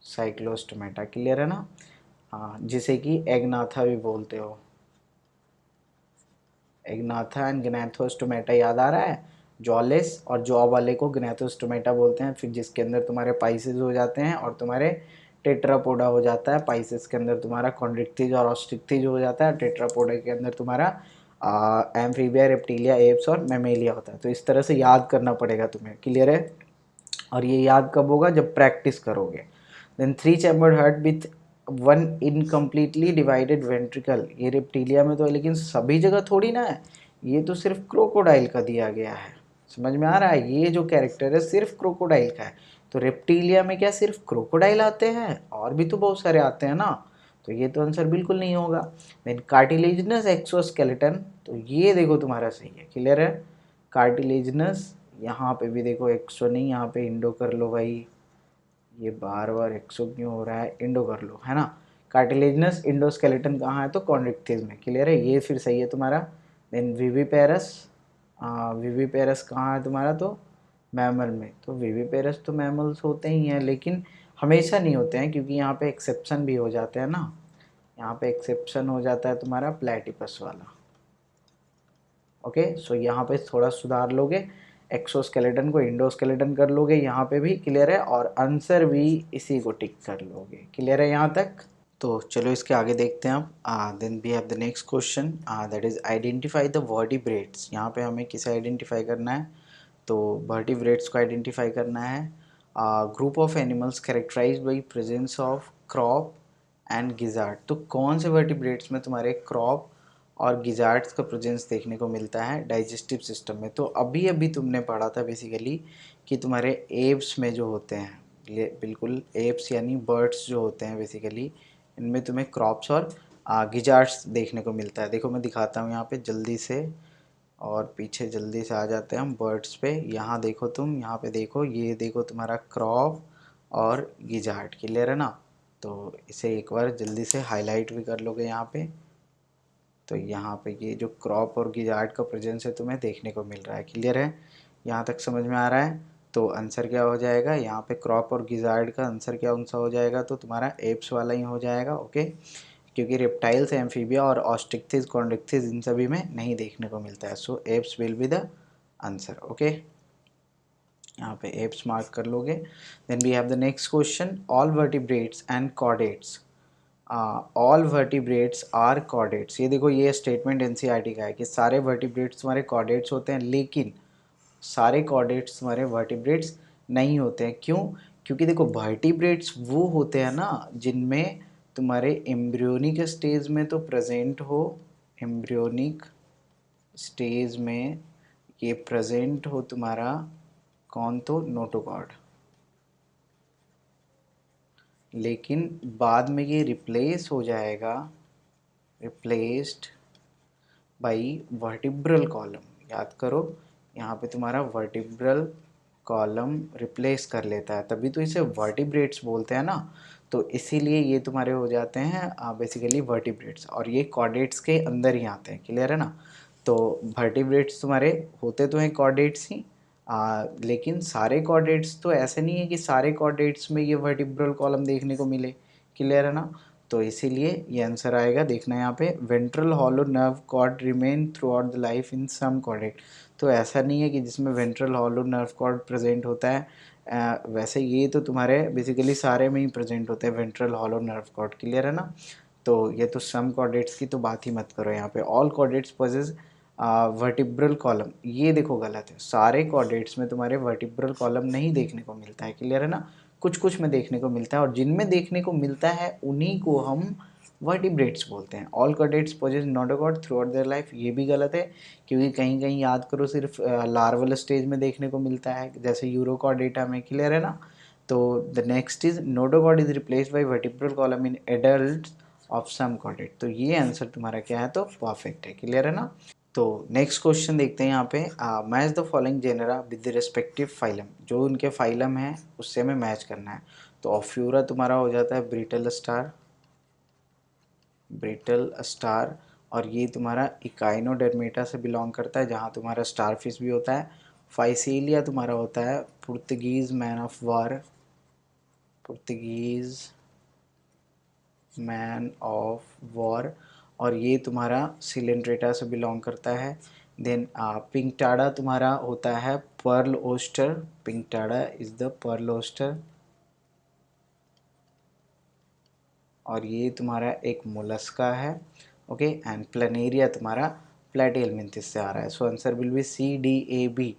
Speaker 1: साइक्लोस्टोमेटा, क्लियर है ना। हाँ, जिसे कि एग्नाथा भी बोलते हो, एग्नाथा एंड ग्नैथोस्टोमेटा, याद आ रहा है। जॉलेस और जॉ वाले को ग्नैथोस्टोमेटा बोलते हैं, फिर जिसके अंदर तुम्हारे पाइसेस हो जाते हैं और तुम्हारे टेट्रापोडा हो जाता है, पाइसेस के अंदर तुम्हारा कॉन्ड्रिक्थिज और ऑस्ट्रिक्थिज हो जाता है, टेट्रापोडा के अंदर तुम्हारा एम्फीबिया, रेप्टिलिया, एप्स और मेमेलिया होता है। तो इस तरह से याद करना पड़ेगा तुम्हें, क्लियर है। और ये याद कब होगा, जब प्रैक्टिस करोगे। Then three chambered heart with one incompletely divided ventricle, ये रेप्टिलिया में तो है, लेकिन सभी जगह थोड़ी ना है, ये तो सिर्फ क्रोकोडाइल का दिया गया है, समझ में आ रहा है। ये जो कैरेक्टर है सिर्फ क्रोकोडाइल का है, तो रेप्टिलिया में क्या सिर्फ क्रोकोडाइल आते हैं, और भी तो बहुत सारे आते हैं ना, तो ये तो आंसर बिल्कुल नहीं होगा। देन कार्टिलेजिनस एक्सोस्केलेटन, तो ये देखो तुम्हारा सही है, क्लियर है। कार्टिलेजिनस, यहाँ पे भी देखो एक्सो नहीं, यहाँ पे इंडो कर लो भाई, ये बार बार एक्सो क्यों हो रहा है, इंडो कर लो, है ना। कार्टिलेजिनस इंडोस्केलेटन कहाँ है, तो कॉन्ड्रिक्थिस में, क्लियर है, ये फिर सही है तुम्हारा। देन विविपेरस, विविपेरस कहाँ है तुम्हारा, तो मैमल में, तो विविपेरस तो मैमल्स होते ही हैं, लेकिन हमेशा नहीं होते हैं, क्योंकि यहाँ पे एक्सेप्शन भी हो जाते हैं ना, यहाँ पे एक्सेप्शन हो जाता है तुम्हारा प्लेटिपस वाला। ओके, सो यहाँ पे थोड़ा सुधार लोगे, एक्सोस्केलेटन को इंडोस्केलेटन कर लोगे, यहाँ पे भी क्लियर है, और आंसर भी इसी को टिक कर लोगे, क्लियर है यहाँ तक। तो चलो इसके आगे देखते हैं हम। Then we have the next question, that is identify the vertebrates. यहाँ पे हमें किसे आइडेंटिफाई करना है, तो वर्टिब्रेट्स को आइडेंटिफाई करना है। Group of animals characterized by presence of crop and gizzard, तो कौन से वर्टिब्रेट्स में तुम्हारे क्रॉप और गिजार्ड्स का प्रेजेंस देखने को मिलता है डाइजेस्टिव सिस्टम में। तो अभी अभी तुमने पढ़ा था बेसिकली कि तुम्हारे एप्स में जो होते हैं, ये बिल्कुल एप्स यानी बर्ड्स जो होते हैं बेसिकली, इनमें तुम्हें क्रॉप्स और गिजार्ड्स देखने को मिलता है। देखो मैं दिखाता हूँ यहाँ पे जल्दी से, और पीछे जल्दी से आ जाते हैं हम बर्ड्स पे। यहाँ देखो तुम, यहाँ पे देखो, ये देखो तुम्हारा क्रॉप और गिजार्ड, क्लियर है ना। तो इसे एक बार जल्दी से हाईलाइट भी कर लोगे यहाँ पे, तो यहाँ पे ये जो क्रॉप और गिजार्ड का प्रेजेंस है तुम्हें देखने को मिल रहा है, क्लियर है, यहाँ तक समझ में आ रहा है। तो आंसर क्या हो जाएगा यहाँ पे, क्रॉप और गिजार्ड का आंसर क्या उनसा हो जाएगा, तो तुम्हारा एप्स वाला ही हो जाएगा। ओके, क्योंकि रेप्टाइल्स, एम्फीबिया और ऑस्ट्रिक्थिस, कॉन्ड्रिक्थिस इन सभी में नहीं देखने को मिलता है, so apes will be the answer. Okay, यहाँ पे एप्स मार्क कर लोगे। Then we have the next question, all vertebrates and chordates, all vertebrates are chordates. ये देखो ये स्टेटमेंट एनसीईआरटी का है कि सारे वर्टिब्रेट्स तुम्हारे कॉर्डेट्स होते हैं, लेकिन सारे कॉर्डेट्स तुम्हारे वर्टिब्रेट्स नहीं होते हैं। क्यों? क्योंकि देखो वर्टिब्रेट्स वो होते हैं ना जिनमें तुम्हारे एम्ब्रियोनिक स्टेज में तो प्रेजेंट हो, एम्ब्रियोनिक स्टेज में ये प्रेजेंट हो तुम्हारा कौन, तो नोटोकॉर्ड, लेकिन बाद में ये रिप्लेस हो जाएगा, रिप्लेस्ड बाई वर्टिब्रल कॉलम। याद करो यहाँ पे तुम्हारा वर्टिब्रल कॉलम रिप्लेस कर लेता है, तभी तो इसे वर्टिब्रेट्स बोलते हैं ना। तो इसीलिए ये तुम्हारे हो जाते हैं बेसिकली वर्टिब्रेट्स, और ये कॉर्डेट्स के अंदर ही आते हैं। क्लियर है ना? तो वर्टिब्रेट्स तुम्हारे होते तो हैं कॉर्डेट्स ही, लेकिन सारे कॉर्डेट्स तो ऐसे नहीं है कि सारे कॉर्डेट्स में ये वर्टिब्रल कॉलम देखने को मिले। क्लियर है ना? तो इसीलिए ये आंसर आएगा, देखना यहाँ पे, ventral hollow nerve cord remain throughout the life in some chordate. तो ऐसा नहीं है कि जिसमें ventral hollow nerve cord present होता है, वैसे ये तो तुम्हारे बेसिकली सारे में ही प्रेजेंट होते हैं ventral hollow nerve cord. Clear है ना? तो ये तो सम कॉर्डेट्स की तो बात ही मत करो। यहाँ पे all chordates possess vertebral column, ये देखो गलत है, सारे कॉर्डेट्स में तुम्हारे वर्टिब्रल कॉलम नहीं देखने को मिलता है। क्लियर है ना? कुछ कुछ में देखने को मिलता है, और जिनमें देखने को मिलता है उन्हीं को हम वर्टिब्रेट्स बोलते हैं। All chordates possess notochord throughout their life, ये भी गलत है, क्योंकि कहीं कहीं याद करो सिर्फ लार्वल स्टेज में देखने को मिलता है, जैसे यूरोकॉर्डेटा में। क्लियर है ना? तो the next is notochord is replaced by vertebral column in adult of some chordate. तो ये आंसर तुम्हारा क्या है, तो परफेक्ट है। क्लियर है ना? तो नेक्स्ट क्वेश्चन देखते हैं यहाँ पे, match the following genera with the respective phylum. जो उनके फाइलम है उससे हमें मैच करना है। तो ऑफ्यूरा तुम्हारा हो जाता है ब्रिटल स्टार, ब्रिटल स्टार, और ये तुम्हारा इकाइनोडर्मेटा से बिलोंग करता है, जहाँ तुम्हारा स्टारफिश भी होता है। फाइसीलिया तुम्हारा होता है Portuguese man of war, Portuguese man of war, और ये तुम्हारा सिलेंड्रेटा से बिलोंग करता है। देन पिंकटाडा तुम्हारा होता है pearl oyster, Pinctada is the pearl oyster, और ये तुम्हारा एक मोलस्का है। ओके, एंड प्लानेरिया तुम्हारा प्लेटिहेल्मिन्थिस से आ रहा है। So answer will be C D A B.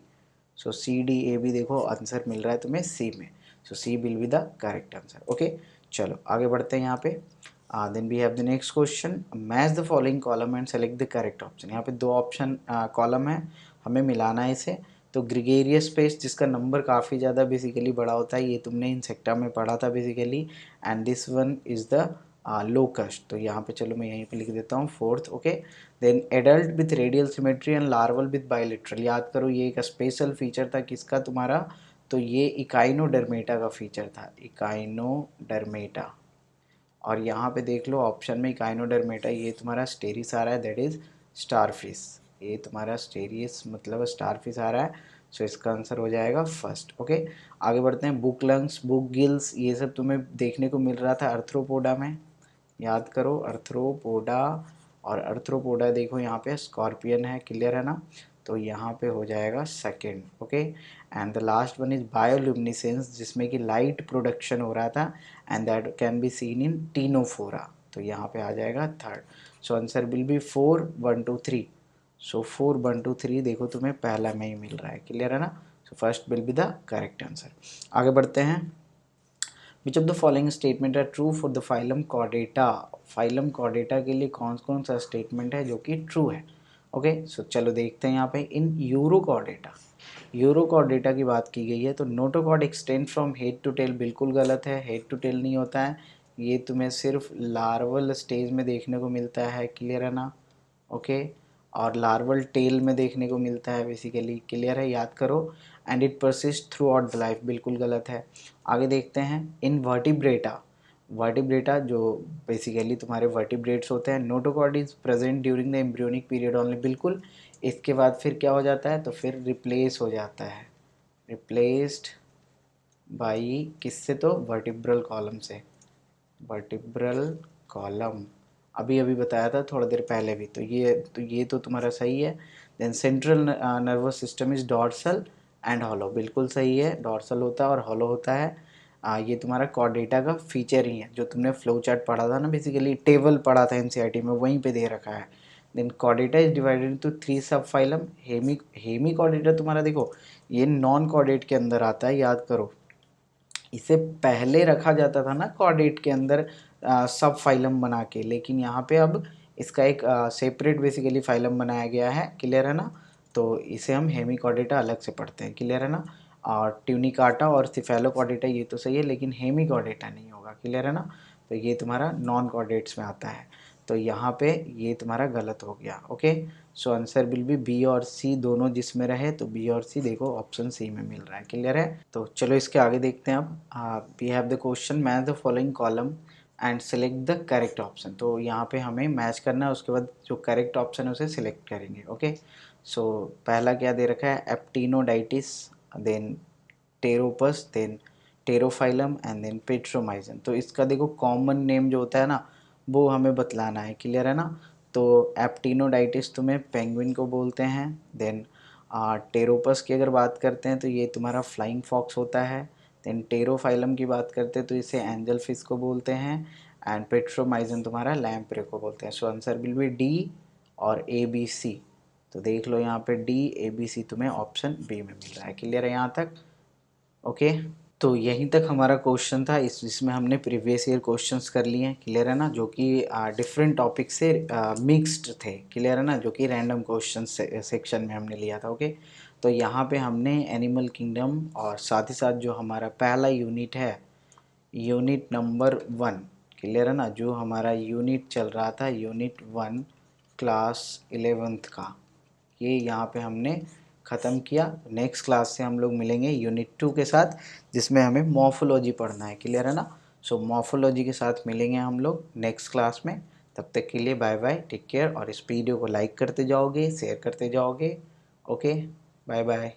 Speaker 1: So C D A B देखो आंसर मिल रहा है तुम्हें सी में, so C will be the correct answer. Okay, चलो आगे बढ़ते हैं यहाँ पे। Then we have the next question, match the following column and select the correct option. यहाँ पे दो ऑप्शन कॉलम है, हमें मिलाना है इसे। तो ग्रिगेरियस स्पेस जिसका नंबर काफ़ी ज़्यादा बेसिकली बड़ा होता है, ये तुमने इंसेक्टा में पढ़ा था basically, and this one is the locust. तो यहाँ पे चलो मैं यहीं पे लिख देता हूँ fourth. Okay, then adult with radial symmetry and larval with bilateral. याद करो ये एक स्पेशल फीचर था किसका तुम्हारा, तो ये इकाइनोडर्मेटा का फीचर था, इकाइनोडर्मेटा। और यहाँ पे देख लो ऑप्शन में इकाइनोडर्मेटा, ये तुम्हारा स्टेरिस आ रहा है, दैट इज स्टारफिश। ये तुम्हारा स्टेरिस मतलब स्टारफिश आ रहा है, सो इसका आंसर हो जाएगा फर्स्ट। ओके, आगे बढ़ते हैं। बुक लंग्स, बुक गिल्स, ये सब तुम्हें देखने को मिल रहा था अर्थ्रोपोडा में। याद करो अर्थ्रोपोडा, और अर्थ्रोपोडा देखो यहाँ पे स्कॉर्पियन है। क्लियर है ना? तो यहाँ पे हो जाएगा second. Okay, and the last one is bioluminescence, जिसमें कि लाइट प्रोडक्शन हो रहा था, and that can be seen in Ctenophora. तो यहाँ पे आ जाएगा third. So answer will B 4 1 2 3। सो 4 1 2 3 देखो तुम्हें पहला में ही मिल रहा है। क्लियर है ना? So first will be the correct answer. आगे बढ़ते हैं। Which of the following statement are true for the phylum Chordata. Phylum Chordata के लिए कौन कौन सा स्टेटमेंट है जो कि ट्रू है? ओके, सो चलो देखते हैं यहाँ पे। इन यूरोकॉर्डेटा, यूरोकॉर्डेटा की बात की गई है, तो notochord extend from head to tail, बिल्कुल गलत है, हेड टू टेल नहीं होता है, ये तुम्हें सिर्फ लार्वल स्टेज में देखने को मिलता है। क्लियर है ना? ओके, और लार्वल टेल में देखने को मिलता है बेसिकली। क्लियर है? याद करो। And it persist through out the life, बिल्कुल गलत है। आगे देखते हैं। इन वर्टिब्रेटा, वर्टिब्रेटा जो बेसिकली तुम्हारे वर्टिब्रेट्स होते हैं, notochord is present during the embryonic period only, बिल्कुल। इसके बाद फिर क्या हो जाता है, तो फिर रिप्लेस हो जाता है, रिप्लेस्ड बाई किससे, तो वर्टिब्रल कॉलम से, वर्टिब्रल कॉलम। अभी अभी बताया था थोड़ा देर पहले भी, तो ये तो तुम्हारा सही है। Then central nervous system is dorsal and hollow, बिल्कुल सही है, डॉर्सल होता है और हॉलो होता है। ये तुम्हारा कॉर्डेटा का फीचर ही है, जो तुमने फ्लो चार्ट पढ़ा था ना, बेसिकली टेबल पढ़ा था एनसीईआरटी में, वहीं पे दे रखा है। Then Chordata is divided into 3 सब फाइलम। हेमी कॉर्डेटा तुम्हारा देखो ये नॉन कॉर्डेट के अंदर आता है, याद करो। इसे पहले रखा जाता था ना कॉर्डेट के अंदर सब फाइलम बना के, लेकिन यहाँ पे अब इसका एक सेपरेट बेसिकली फाइलम बनाया गया है, क्लियर है ना। तो इसे हम हेमिकॉर्डेटा अलग से पढ़ते हैं, क्लियर है ना। और ट्यूनिकाटा और सिफेलोकॉर्डेटा ये तो सही है, लेकिन हेमिकॉर्डेटा नहीं होगा, क्लियर है ना। तो ये तुम्हारा नॉन कॉर्डेट्स में आता है, तो यहाँ पे ये तुम्हारा गलत हो गया। Okay, so answer will be B और सी, दोनों जिसमें रहे तो बी और सी देखो ऑप्शन सी में मिल रहा है, क्लियर है। तो चलो इसके आगे देखते हैं अब। We have the question match the following column and select the correct option. तो यहाँ पे हमें मैच करना है, उसके बाद जो करेक्ट ऑप्शन है उसे सिलेक्ट करेंगे। ओके, सो पहला क्या दे रखा है, Aptenodytes, then Pteropus, then Pterophyllum and then Petromyzon. तो इसका देखो कॉमन नेम जो होता है ना वो हमें बतलाना है, क्लियर है ना। तो एप्टिनोडाइटिस तुम्हें पेंगुइन को बोलते हैं। देन टेरोपस की अगर बात करते हैं तो ये तुम्हारा फ्लाइंग फॉक्स होता है। देन टेरोफाइलम की बात करते हैं तो इसे एंजल फिश को बोलते हैं। एंड पेट्रोमाइजन तुम्हारा लैम्प्रे को बोलते हैं। So answer will B D और ए बी सी। तो देख लो यहाँ पे डी ए बी सी तुम्हें ऑप्शन बी में मिल रहा है, क्लियर है यहाँ तक। ओके, तो यहीं तक हमारा क्वेश्चन था, इसमें हमने प्रीवियस ईयर क्वेश्चंस कर लिए हैं, क्लियर है ना, जो कि डिफरेंट टॉपिक से मिक्स्ड थे, क्लियर है ना, जो कि रैंडम क्वेश्चन सेक्शन में हमने लिया था। ओके, तो यहाँ पे हमने एनिमल किंगडम और साथ ही साथ जो हमारा पहला यूनिट है, यूनिट नंबर 1, क्लियर है ना, जो हमारा यूनिट चल रहा था यूनिट 1 क्लास 11th का, ये यहाँ पे हमने ख़त्म किया। नेक्स्ट क्लास से हम लोग मिलेंगे यूनिट 2 के साथ, जिसमें हमें मॉर्फोलॉजी पढ़ना है, क्लियर है ना। सो मॉर्फोलॉजी के साथ मिलेंगे हम लोग नेक्स्ट क्लास में। तब तक के लिए बाय बाय, टेक केयर, और इस वीडियो को लाइक करते जाओगे, शेयर करते जाओगे। Okay, bye bye.